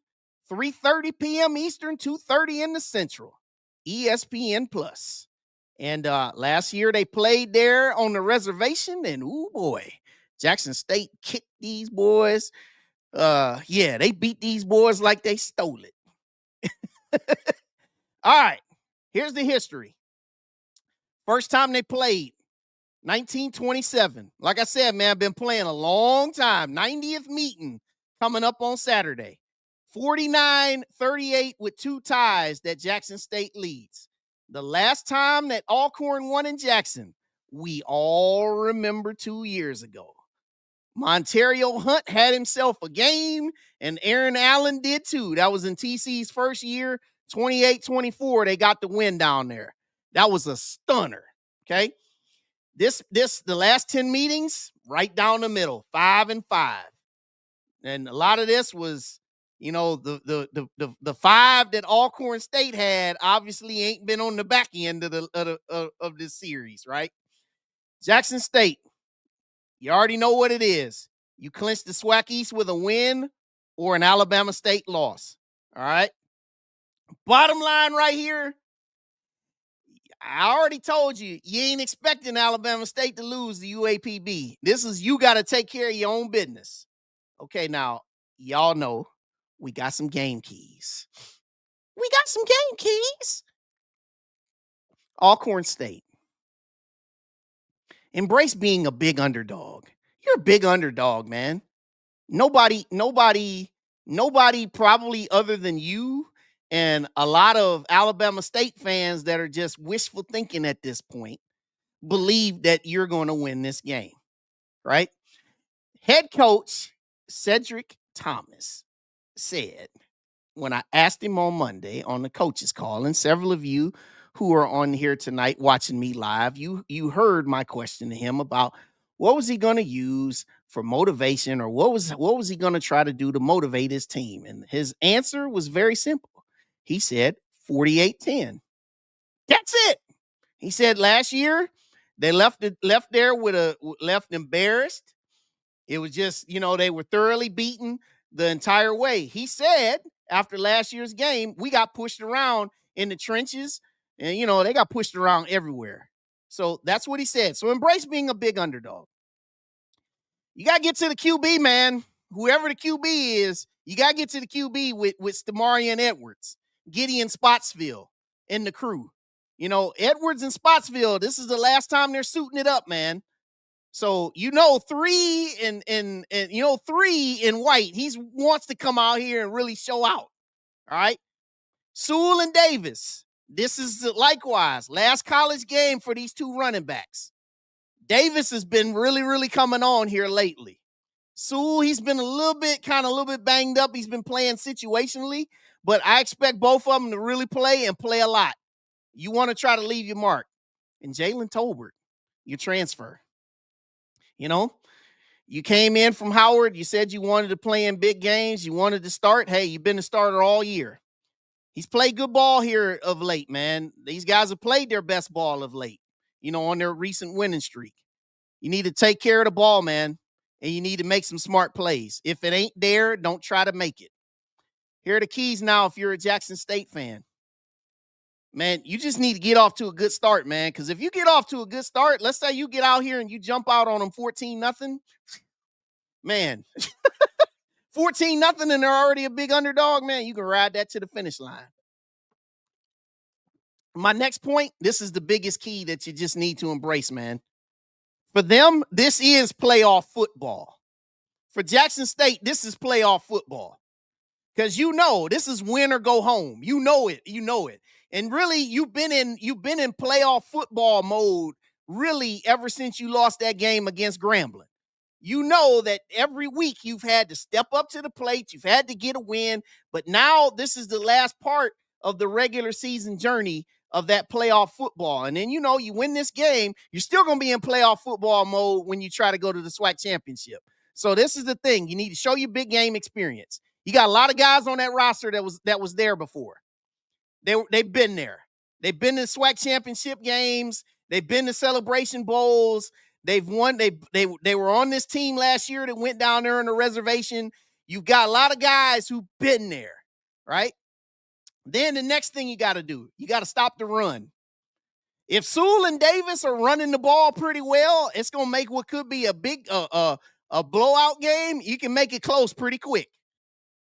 S2: 3:30 p.m. Eastern, 2:30 in the Central. ESPN Plus. And last year they played there on the reservation, and ooh boy, Jackson State kicked these boys. Yeah, they beat these boys like they stole it. All right, here's the history. First time they played, 1927. Like I said, man, I've been playing a long time. 90th meeting coming up on Saturday. 49-38 with 2 ties that Jackson State leads. The last time that Alcorn won in Jackson, we all remember 2 years ago. Montario Hunt had himself a game, and Aaron Allen did too. That was in TC's first year, 28-24. They got the win down there. That was a stunner, okay? The last 10 meetings, right down the middle, 5-5. And a lot of this was, you know, the 5 that Alcorn State had obviously ain't been on the back end of this series, right? Jackson State, you already know what it is. You clinch the SWAC East with a win or an Alabama State loss. All right. Bottom line right here, I already told you, you ain't expecting Alabama State to lose the UAPB. This is, you got to take care of your own business. Okay, now, y'all know we got some game keys. We got some game keys. Alcorn State. Embrace being a big underdog. You're a big underdog, man. Nobody probably other than you and a lot of Alabama State fans that are just wishful thinking at this point believe that you're going to win this game, right? Head coach Cedric Thomas said, when I asked him on Monday on the coaches call, and several of you who are on here tonight watching me live, you heard my question to him about what was he going to use for motivation, or what was he going to try to do to motivate his team? And his answer was very simple. He said 48-10. That's it. He said last year they left embarrassed. It was just, you know, they were thoroughly beaten the entire way. He said after last year's game, we got pushed around in the trenches, and, you know, they got pushed around everywhere. So that's what he said. So embrace being a big underdog. You got to get to the QB, man. Whoever the QB is, you got to get to the QB with Stamarian Edwards, Gideon Spotsville, and the crew. You know, Edwards and Spotsville, this is the last time they're suiting it up, man. So, you know, 3 and 3 in white, he wants to come out here and really show out. All right. Sewell and Davis, this is likewise last college game for these 2 running backs. Davis has been really, really coming on here lately. Sewell, he's been a little bit banged up. He's been playing situationally, but I expect both of them to really play and play a lot. You want to try to leave your mark. And Jalen Tolbert, your transfer. You know, you came in from Howard. You said you wanted to play in big games. You wanted to start. Hey, you've been a starter all year. He's played good ball here of late, man. These guys have played their best ball of late, you know, on their recent winning streak. You need to take care of the ball, man, and you need to make some smart plays. If it ain't there, don't try to make it. Here are the keys now if you're a Jackson State fan. Man, you just need to get off to a good start, man, because if you get off to a good start, let's say you get out here and you jump out on them 14-0, man, 14-0 and they're already a big underdog, man, you can ride that to the finish line. My next point, this is the biggest key that you just need to embrace, man. For them, this is playoff football. For Jackson State, this is playoff football. Because you know, this is win or go home. You know it. And really, you've been in playoff football mode really ever since you lost that game against Grambling. You know that every week you've had to step up to the plate. You've had to get a win. But now this is the last part of the regular season journey of that playoff football. And then, you know, you win this game, you're still going to be in playoff football mode when you try to go to the SWAC championship. So this is the thing. You need to show your big game experience. You got a lot of guys on that roster that was there before. They've been there. They've been in SWAC championship games. They've been to Celebration Bowls. They've won. They were on this team last year that went down there on the reservation. You've got a lot of guys who've been there, right? Then the next thing you got to do, you got to stop the run. If Sewell and Davis are running the ball pretty well, it's gonna make what could be a big a blowout game. You can make it close pretty quick.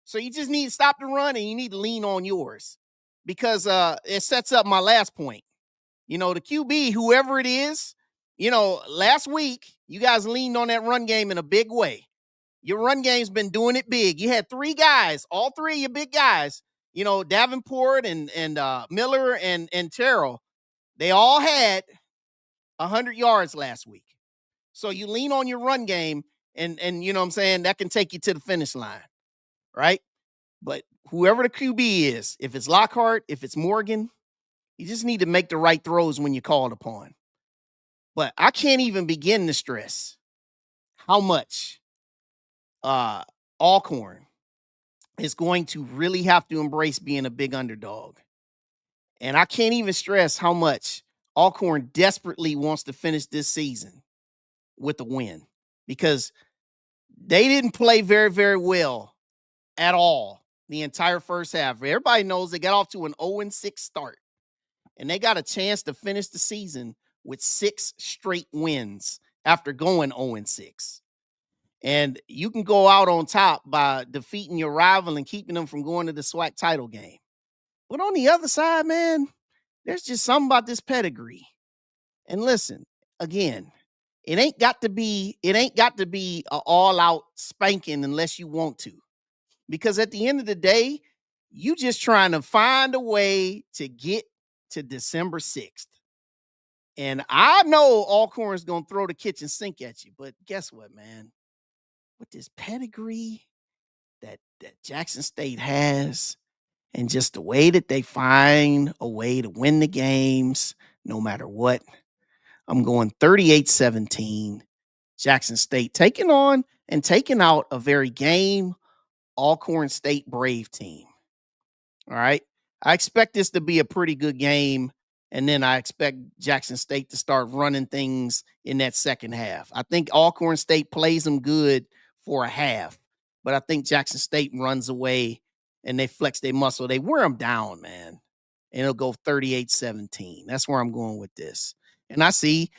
S2: So you just need to stop the run and you need to lean on yours because it sets up my last point. The QB, whoever it is, last week you guys leaned on that run game in a big way. Your run game's been doing it big. You had three guys, all three of your big guys, Davenport and Miller and Terrell. They all had 100 yards last week. So you lean on your run game and you know what I'm saying, that can take you to the finish line, right? But whoever the QB is, if it's Lockhart, if it's Morgan, you just need to make the right throws when you're called upon. But I can't even begin to stress how much Alcorn is going to really have to embrace being a big underdog. And I can't even stress how much Alcorn desperately wants to finish this season with a win because they didn't play very, very well at all the entire first half. Everybody knows they got off to an 0-6 start, and they got a chance to finish the season with 6 straight wins after going 0-6. And you can go out on top by defeating your rival and keeping them from going to the SWAC title game. But on the other side, man, there's just something about this pedigree. And listen, again, it ain't got to be an all-out spanking unless you want to. Because at the end of the day, you just trying to find a way to get to December 6th. And I know Alcorn's going to throw the kitchen sink at you, but guess what, man? With this pedigree that Jackson State has, and just the way that they find a way to win the games, no matter what, I'm going 38-17. Jackson State taking on and taking out a very game Alcorn State Brave team. All right. I expect this to be a pretty good game. And then I expect Jackson State to start running things in that second half. I think Alcorn State plays them good for a half, but I think Jackson State runs away and they flex their muscle. They wear them down, man. And it'll go 38-17. That's where I'm going with this. And I see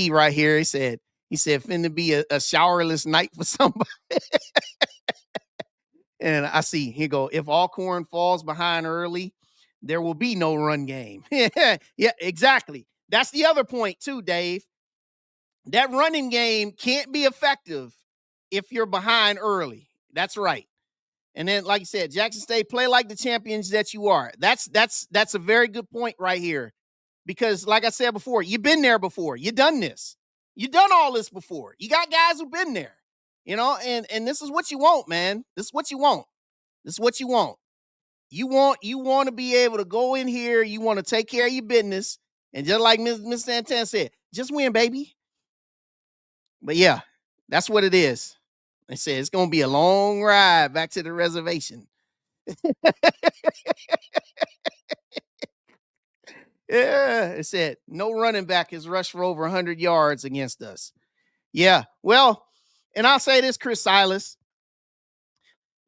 S2: right here, he said, finna be a showerless night for somebody. And I see, here go, if Alcorn falls behind early, there will be no run game. Yeah, exactly. That's the other point too, Dave. That running game can't be effective if you're behind early. That's right. And then, like you said, Jackson State, play like the champions that you are. That's a very good point right here. Because like I said before, you've been there before. You've done this. You've done all this before. You got guys who've been there. And this is what you want, man. This is what you want. This is what you want. You want to be able to go in here. You want to take care of your business. And just like Ms. Santana said, just win, baby. But yeah, that's what it is. They said it's going to be a long ride back to the reservation. Yeah, it said no running back has rushed for over 100 yards against us. Yeah, well, and I'll say this, Chris Silas.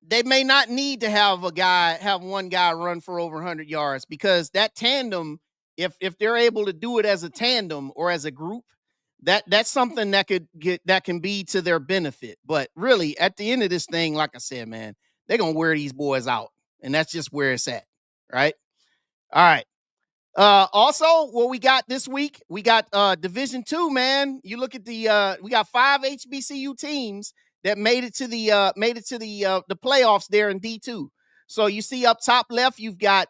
S2: They may not need to have one guy run for over 100 yards because that tandem, if they're able to do it as a tandem or as a group, that's something that can be to their benefit. But really, at the end of this thing, like I said, man, they're gonna wear these boys out, and that's just where it's at, right? All right. Also, what we got this week, we got Division II, man. You look at we got 5 HBCU teams that made it to the playoffs there in D2. So you see up top left, you've got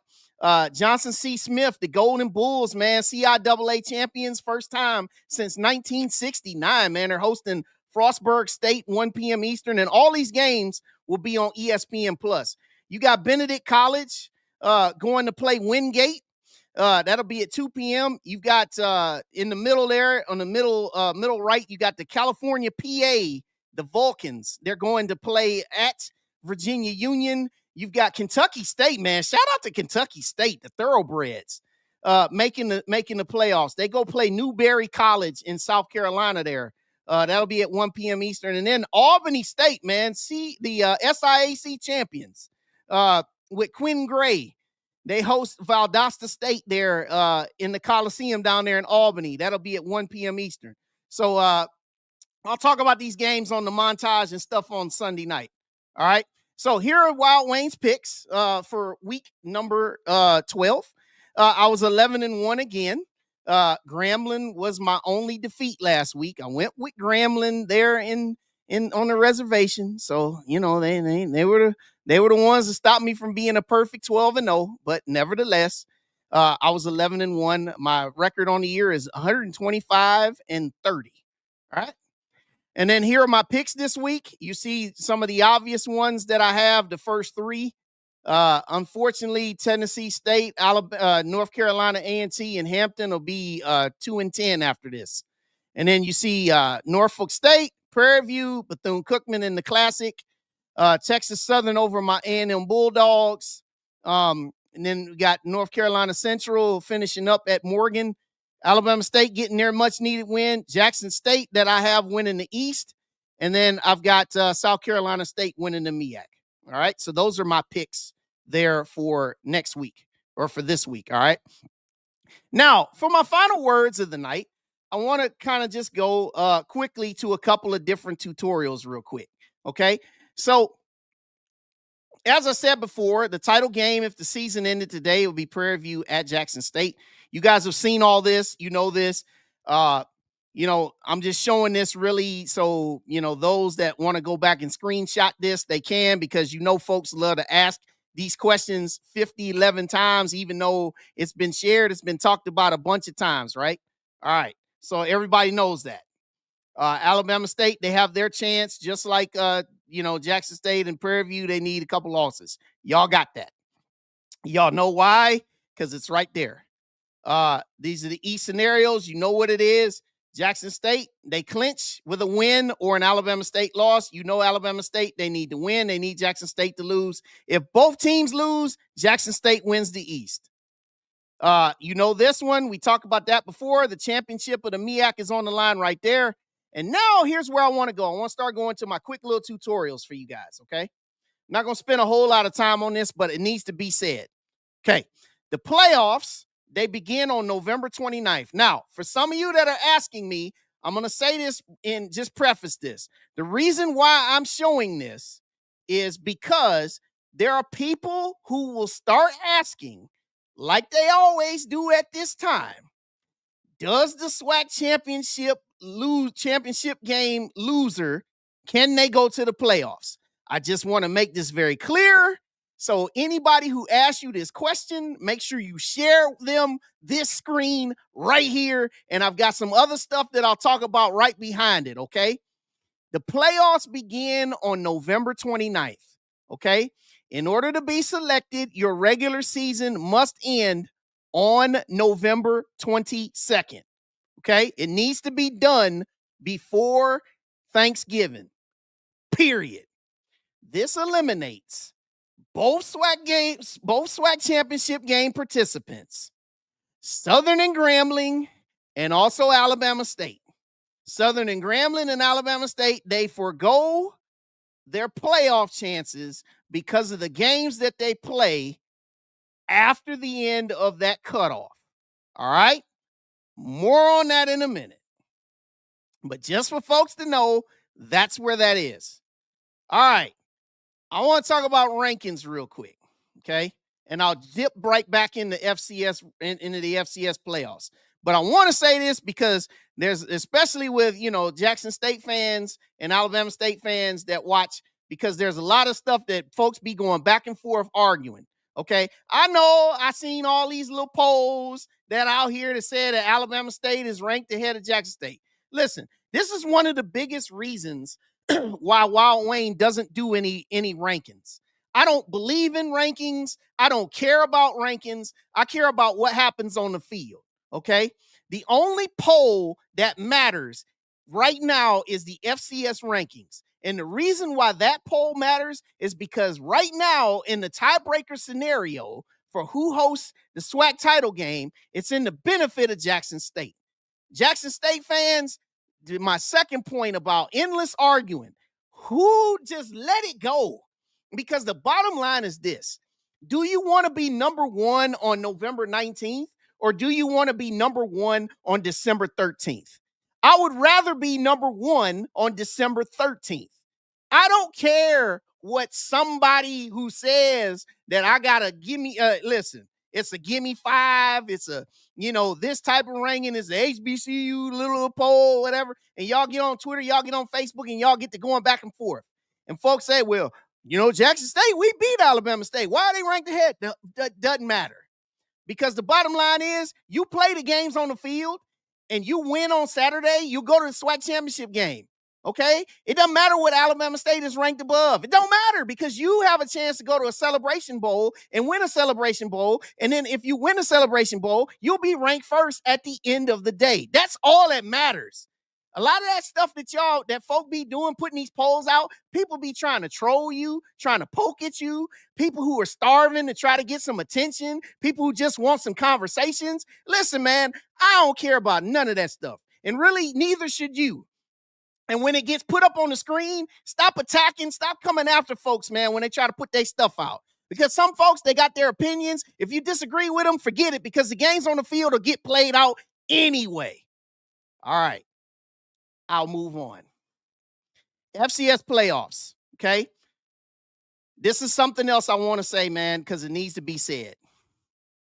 S2: Johnson C. Smith, the Golden Bulls, man, CIAA champions, first time since 1969, man. They're hosting Frostburg State, 1 p.m. Eastern, and all these games will be on ESPN Plus. You got Benedict College going to play Wingate. That'll be at 2 p.m. You've got in the middle there, on the middle right, you got the California PA, the Vulcans. They're going to play at Virginia Union. You've got Kentucky State, man. Shout out to Kentucky State, the Thoroughbreds, making the playoffs. They go play Newberry College in South Carolina there. That'll be at 1 p.m. Eastern. And then Albany State, man, the SIAC champions with Quinn Gray. They host Valdosta State there in the Coliseum down there in Albany. That'll be at 1 p.m. Eastern. So I'll talk about these games on the montage and stuff on Sunday night. All right. So here are Wild Wayne's picks for week number 12. I was 11-1 again. Grambling was my only defeat last week. I went with Grambling there in on the reservation. So, you know, they were the ones that stopped me from being a perfect 12-0, but nevertheless, I was 11-1. My record on the year is 125-30. All right. And then here are my picks this week. You see some of the obvious ones that I have, the first three. Unfortunately, Tennessee State, Alabama, North Carolina A&T, and Hampton will be 2-10 after this. And then you see Norfolk State, Prairie View, Bethune-Cookman in the Classic, Texas Southern over my A&M Bulldogs. And then we got North Carolina Central finishing up at Morgan. Alabama State getting their much-needed win. Jackson State that I have winning the East. And then I've got South Carolina State winning the MEAC. All right, so those are my picks there for next week or for this week. All right. Now, for my final words of the night, I want to kind of just go quickly to a couple of different tutorials real quick. Okay. So, as I said before, the title game, if the season ended today, it would be Prairie View at Jackson State. You guys have seen all this. You know this. You know, I'm just showing this really so, you know, those that want to go back and screenshot this, they can, because, you know, folks love to ask these questions 11 times, even though it's been shared. It's been talked about a bunch of times, right? All right. So everybody knows that. Alabama State, they have their chance, just like, you know, Jackson State and Prairie View, they need a couple losses. Y'all got that. Y'all know why? Because it's right there. These are the E scenarios. You know what it is. Jackson State, they clinch with a win or an Alabama State loss. You know Alabama State, they need to win. They need Jackson State to lose. If both teams lose, Jackson State wins the East. You know this one. We talked about that before. The championship of the MEAC is on the line right there. And now here's where I want to go. I want to start going to my quick little tutorials for you guys, okay? I'm not going to spend a whole lot of time on this, but it needs to be said. Okay, the playoffs, they begin on November 29th. Now, for some of you that are asking me, I'm going to say this and just preface this. The reason why I'm showing this is because there are people who will start asking, like they always do at this time, does the SWAC championship game loser, can they go to the playoffs? I just want to make this very clear. So anybody who asks you this question, make sure you share them this screen right here. And I've got some other stuff that I'll talk about right behind it, okay? The playoffs begin on November 29th, okay? In order to be selected, your regular season must end on November 22nd, okay? It needs to be done before Thanksgiving, period. This eliminates both SWAC championship game participants, Southern and Grambling, and also Alabama State. Southern and Grambling and Alabama State, they forego their playoff chances because of the games that they play after the end of that cutoff. All right? More on that in a minute. But just for folks to know, that's where that is. All right. I want to talk about rankings real quick, okay? And I'll dip right back into the FCS playoffs. But I want to say this because there's, especially with, you know, Jackson State fans and Alabama State fans that watch, because there's a lot of stuff that folks be going back and forth arguing, okay? I know I seen all these little polls that out here that said that Alabama State is ranked ahead of Jackson State. Listen, this is one of the biggest reasons why Wild Wayne doesn't do any rankings. I don't believe in rankings. I don't care about rankings. I care about what happens on the field, okay? The only poll that matters right now is the FCS rankings. And the reason why that poll matters is because right now in the tiebreaker scenario for who hosts the SWAC title game, it's in the benefit of Jackson State. Jackson State fans, my second point about endless arguing, who just let it go? Because the bottom line is this. Do you want to be number one on November 19th, or do you want to be number one on December 13th? I would rather be number one on December 13th. I don't care what somebody who says that I gotta give me, listen, it's a gimme five, it's a, this type of ranking is the HBCU little poll, whatever. And y'all get on Twitter, y'all get on Facebook, and y'all get to going back and forth. And folks say, well, Jackson State, we beat Alabama State. Why are they ranked ahead? That doesn't matter. Because the bottom line is, you play the games on the field and you win on Saturday, you go to the SWAC championship game. Okay? It doesn't matter what Alabama State is ranked above. It don't matter, because you have a chance to go to a Celebration Bowl and win a Celebration Bowl. And then if you win a Celebration Bowl, you'll be ranked first at the end of the day. That's all that matters. A lot of that stuff that folk be doing, putting these polls out, people be trying to troll you, trying to poke at you, people who are starving to try to get some attention, people who just want some conversations. Listen, man, I don't care about none of that stuff. And really, neither should you. And when it gets put up on the screen, stop attacking, stop coming after folks, man, when they try to put their stuff out. Because some folks, they got their opinions. If you disagree with them, forget it, because the games on the field will get played out anyway. All right. I'll move on. FCS playoffs, okay? This is something else I want to say, man, because it needs to be said.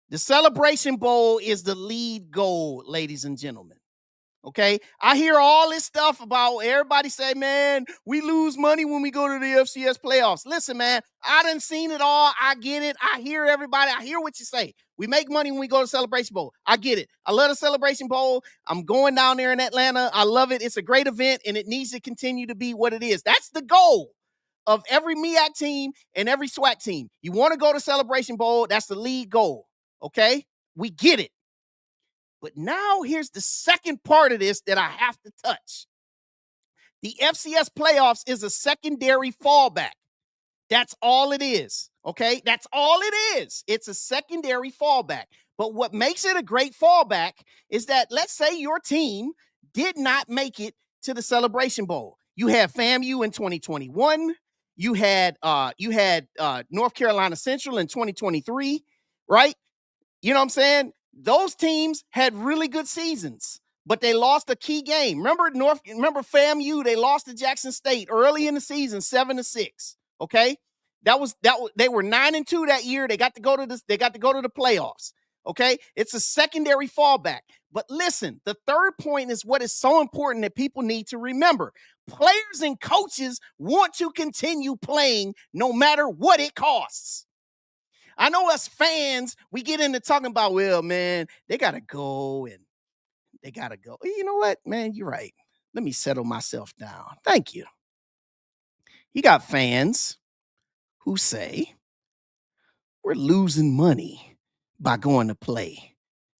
S2: The Celebration Bowl is the lead goal, ladies and gentlemen, okay? I hear all this stuff about everybody say, man, we lose money when we go to the FCS playoffs. Listen, man, I done seen it all. I get it. I hear everybody. I hear what you say. We make money when we go to Celebration Bowl. I get it. I love the Celebration Bowl. I'm going down there in Atlanta. I love it. It's a great event, and it needs to continue to be what it is. That's the goal of every MEAC team and every SWAC team. You want to go to Celebration Bowl. That's the lead goal, okay? We get it. But now here's the second part of this that I have to touch. The FCS playoffs is a secondary fallback. That's all it is, okay? That's all it is. It's a secondary fallback. But what makes it a great fallback is that, let's say your team did not make it to the Celebration Bowl. You had FAMU in 2021. You had North Carolina Central in 2023, right? You know what I'm saying? Those teams had really good seasons, but they lost a key game. Remember FAMU, they lost to Jackson State early in the season, 7-6. Okay. They were 9-2 that year. They got to go to the playoffs. Okay. It's a secondary fallback. But listen, the third point is what is so important that people need to remember. Players and coaches want to continue playing no matter what it costs. I know us fans, we get into talking about, well, man, they got to go and they got to go. You know what, man? You're right. Let me settle myself down. Thank you. You got fans who say we're losing money by going to play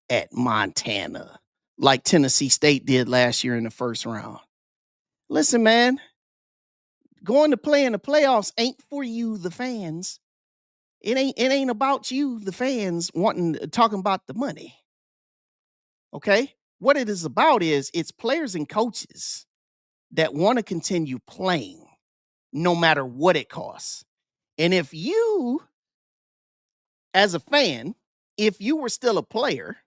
S2: at Montana, like Tennessee State did last year in the first round. Listen, man, going to play in the playoffs ain't for you, the fans. It ain't about you, the fans, talking about the money. Okay? What it is about is it's players and coaches that want to continue playing no matter what it costs. And if you, as a fan, if you were still a player,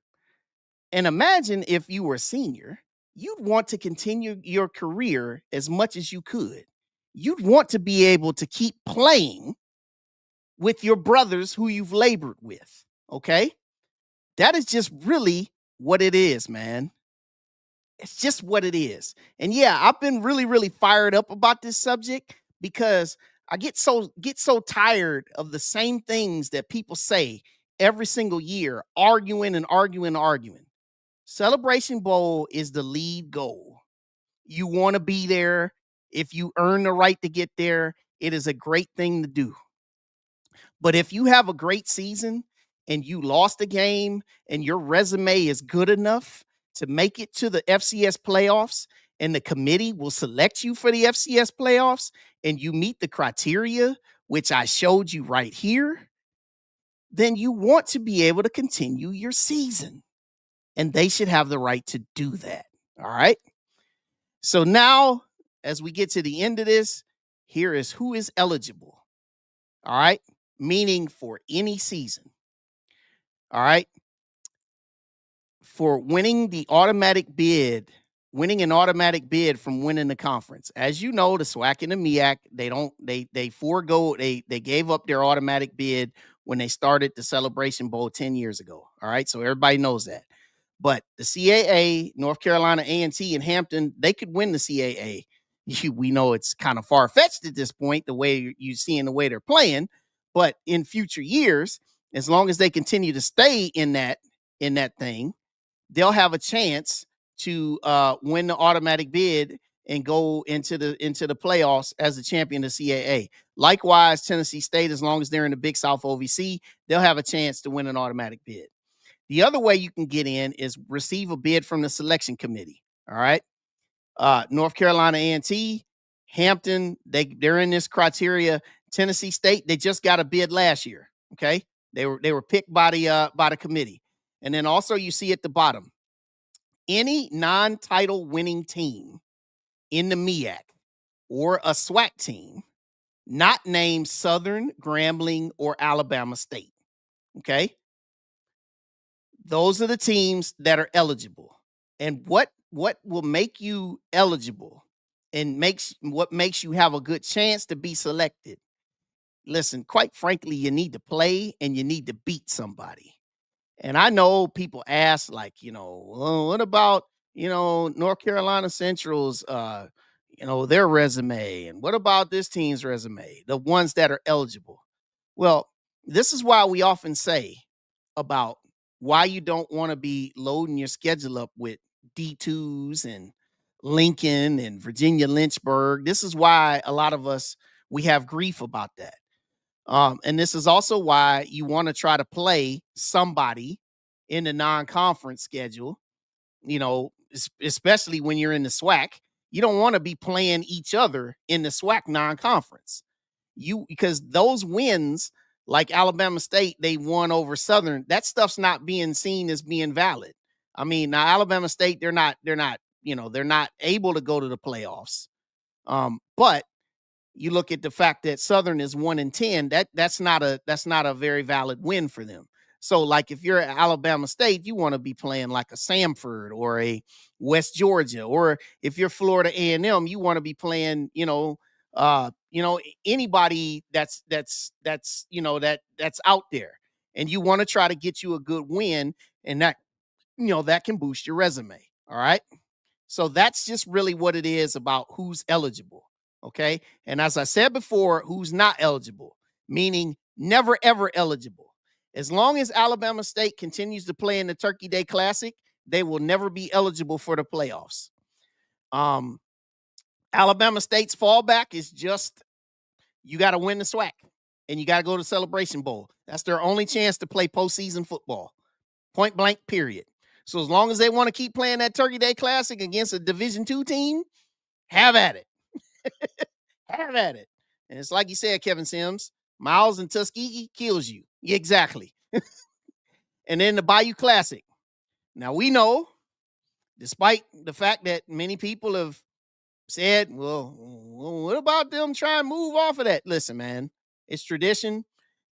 S2: and imagine if you were a senior, you'd want to continue your career as much as you could. You'd want to be able to keep playing with your brothers who you've labored with, okay? That is just really what it is, man. It's just what it is. And yeah, I've been really, really fired up about this subject because I get so tired of the same things that people say every single year, arguing. Celebration Bowl is the lead goal. You want to be there. If you earn the right to get there, it is a great thing to do. But if you have a great season and you lost a game and your resume is good enough to make it to the FCS playoffs and the committee will select you for the FCS playoffs and you meet the criteria, which I showed you right here, then you want to be able to continue your season. And they should have the right to do that. All right. So now, as we get to the end of this, here is who is eligible. All right. meaning for any season. All right. For winning an automatic bid from winning the conference. As you know, the SWAC and the MEAC, they gave up their automatic bid when they started the Celebration Bowl 10 years ago. All right. So everybody knows that. But the CAA, North Carolina A&T, and Hampton, they could win the CAA. We know it's kind of far-fetched at this point, the way you're seeing the way they're playing. But in future years, as long as they continue to stay in that thing, they'll have a chance to win the automatic bid and go into the playoffs as the champion of CAA. Likewise, Tennessee State, as long as they're in the Big South OVC, they'll have a chance to win an automatic bid. The other way you can get in is receive a bid from the selection committee. All right. North Carolina A&T, Hampton, they're in this criteria. Tennessee State, they just got a bid last year. Okay. They were picked by the committee. And then also you see at the bottom, any non-title winning team in the MEAC or a SWAC team not named Southern, Grambling, or Alabama State. Okay. Those are the teams that are eligible. And what will make you eligible and what makes you have a good chance to be selected? Listen, quite frankly, you need to play and you need to beat somebody. And I know people ask, like, well, what about, North Carolina Central's, their resume? And what about this team's resume? The ones that are eligible. Well, this is why we often say about why you don't want to be loading your schedule up with D2s and Lincoln and Virginia Lynchburg. This is why a lot of us, we have grief about that. And this is also why you want to try to play somebody in the non-conference schedule, especially when you're in the SWAC. You don't want to be playing each other in the SWAC non-conference. Because those wins, like Alabama State, they won over Southern. That stuff's not being seen as being valid. I mean, now Alabama State, they're not able to go to the playoffs. But you look at the fact that Southern is 1-10, that's not a very valid win for them. So, like, if you're at Alabama State, you want to be playing like a Samford or a West Georgia, or if you're Florida A&M, you want to be playing, anybody that's out there, and you want to try to get you a good win, and that can boost your resume. All right. So that's just really what it is about who's eligible. Okay. And as I said before, who's not eligible, meaning never, ever eligible. As long as Alabama State continues to play in the Turkey Day Classic, they will never be eligible for the playoffs. Alabama State's fallback is just, you got to win the SWAC and you got to go to Celebration Bowl. That's their only chance to play postseason football. Point blank, period. So as long as they want to keep playing that Turkey Day Classic against a Division II team, have at it. Have at it. And it's like you said, Kevin Sims, Miles and Tuskegee kills you. Exactly. And then the Bayou Classic. Now we know, despite the fact that many people have said, well, what about them trying to move off of that? Listen, man, it's tradition.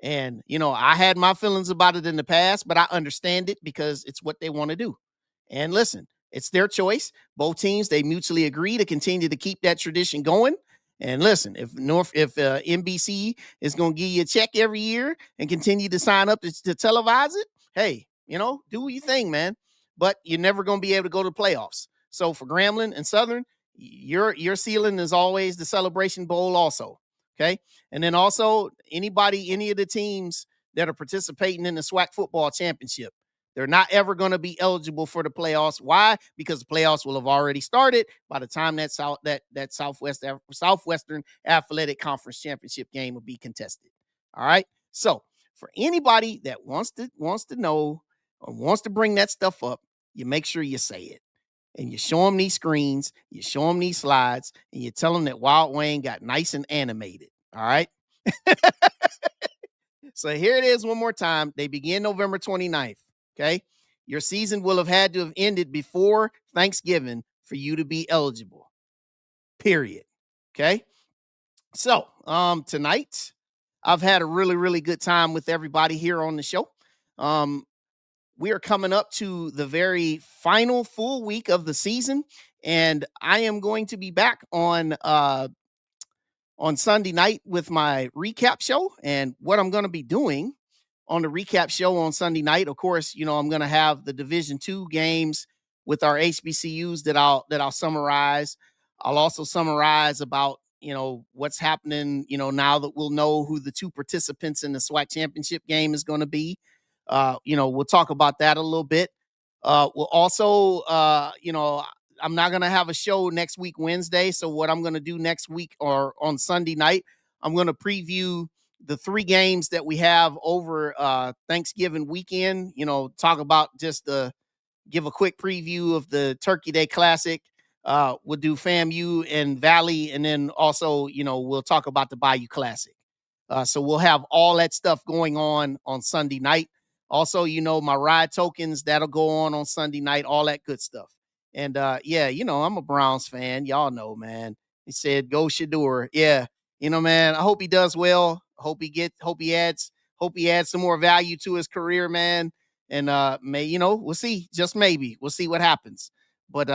S2: And, I had my feelings about it in the past, but I understand it because it's what they want to do. And listen, it's their choice. Both teams, they mutually agree to continue to keep that tradition going. And listen, if NBC is going to give you a check every year and continue to sign up to televise it, hey, do your thing, man. But you're never going to be able to go to the playoffs. So for Grambling and Southern, your ceiling is always the Celebration Bowl also. Okay. And then also any of the teams that are participating in the SWAC football championship, they're not ever going to be eligible for the playoffs. Why? Because the playoffs will have already started by the time that Southwestern Athletic Conference Championship game will be contested. All right. So for anybody that wants to know or wants to bring that stuff up, you make sure you say it. And you show them these screens, you show them these slides, and you tell them that Wild Wayne got nice and animated. All right. So here it is one more time. They begin November 29th. Okay. Your season will have had to have ended before Thanksgiving for you to be eligible. Period. Okay. So tonight, I've had a really, really good time with everybody here on the show. Um, we are coming up to the very final full week of the season, and I am going to be back on Sunday night with my recap show. And what I'm going to be doing on the recap show on Sunday night, of course, I'm going to have the Division II games with our HBCUs that I'll summarize. I'll also summarize about what's happening. Now that we'll know who the two participants in the SWAC championship game is going to be. We'll talk about that a little bit. We'll also, I'm not going to have a show next week, Wednesday. So what I'm going to do next week or on Sunday night, I'm going to preview the 3 games that we have over Thanksgiving weekend, talk about give a quick preview of the Turkey Day Classic. We'll do FAMU and Valley. And then also, we'll talk about the Bayou Classic. So we'll have all that stuff going on Sunday night. Also, my ride tokens, that'll go on Sunday night, all that good stuff. And I'm a Browns fan. Y'all know, man. He said, go Shador. Yeah. Man, I hope he does well. Hope he adds some more value to his career, man. And we'll see. Just maybe. We'll see what happens. But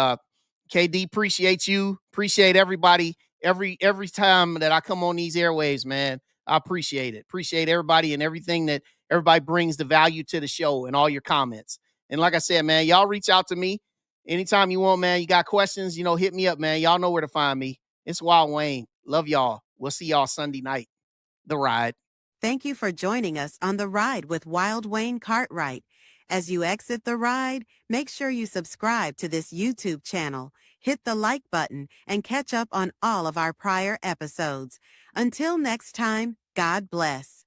S2: KD, appreciate you. Appreciate everybody. Every time that I come on these airwaves, man, I appreciate it. Appreciate everybody and everything that everybody brings the value to the show and all your comments. And like I said, man, y'all reach out to me anytime you want, man. You got questions, hit me up, man. Y'all know where to find me. It's Wild Wayne. Love y'all. We'll see y'all Sunday night. The Ride.
S3: Thank you for joining us on The Ride with Wild Wayne Cartwright. As you exit the ride, make sure you subscribe to this YouTube channel, hit the like button, and catch up on all of our prior episodes. Until next time, God bless.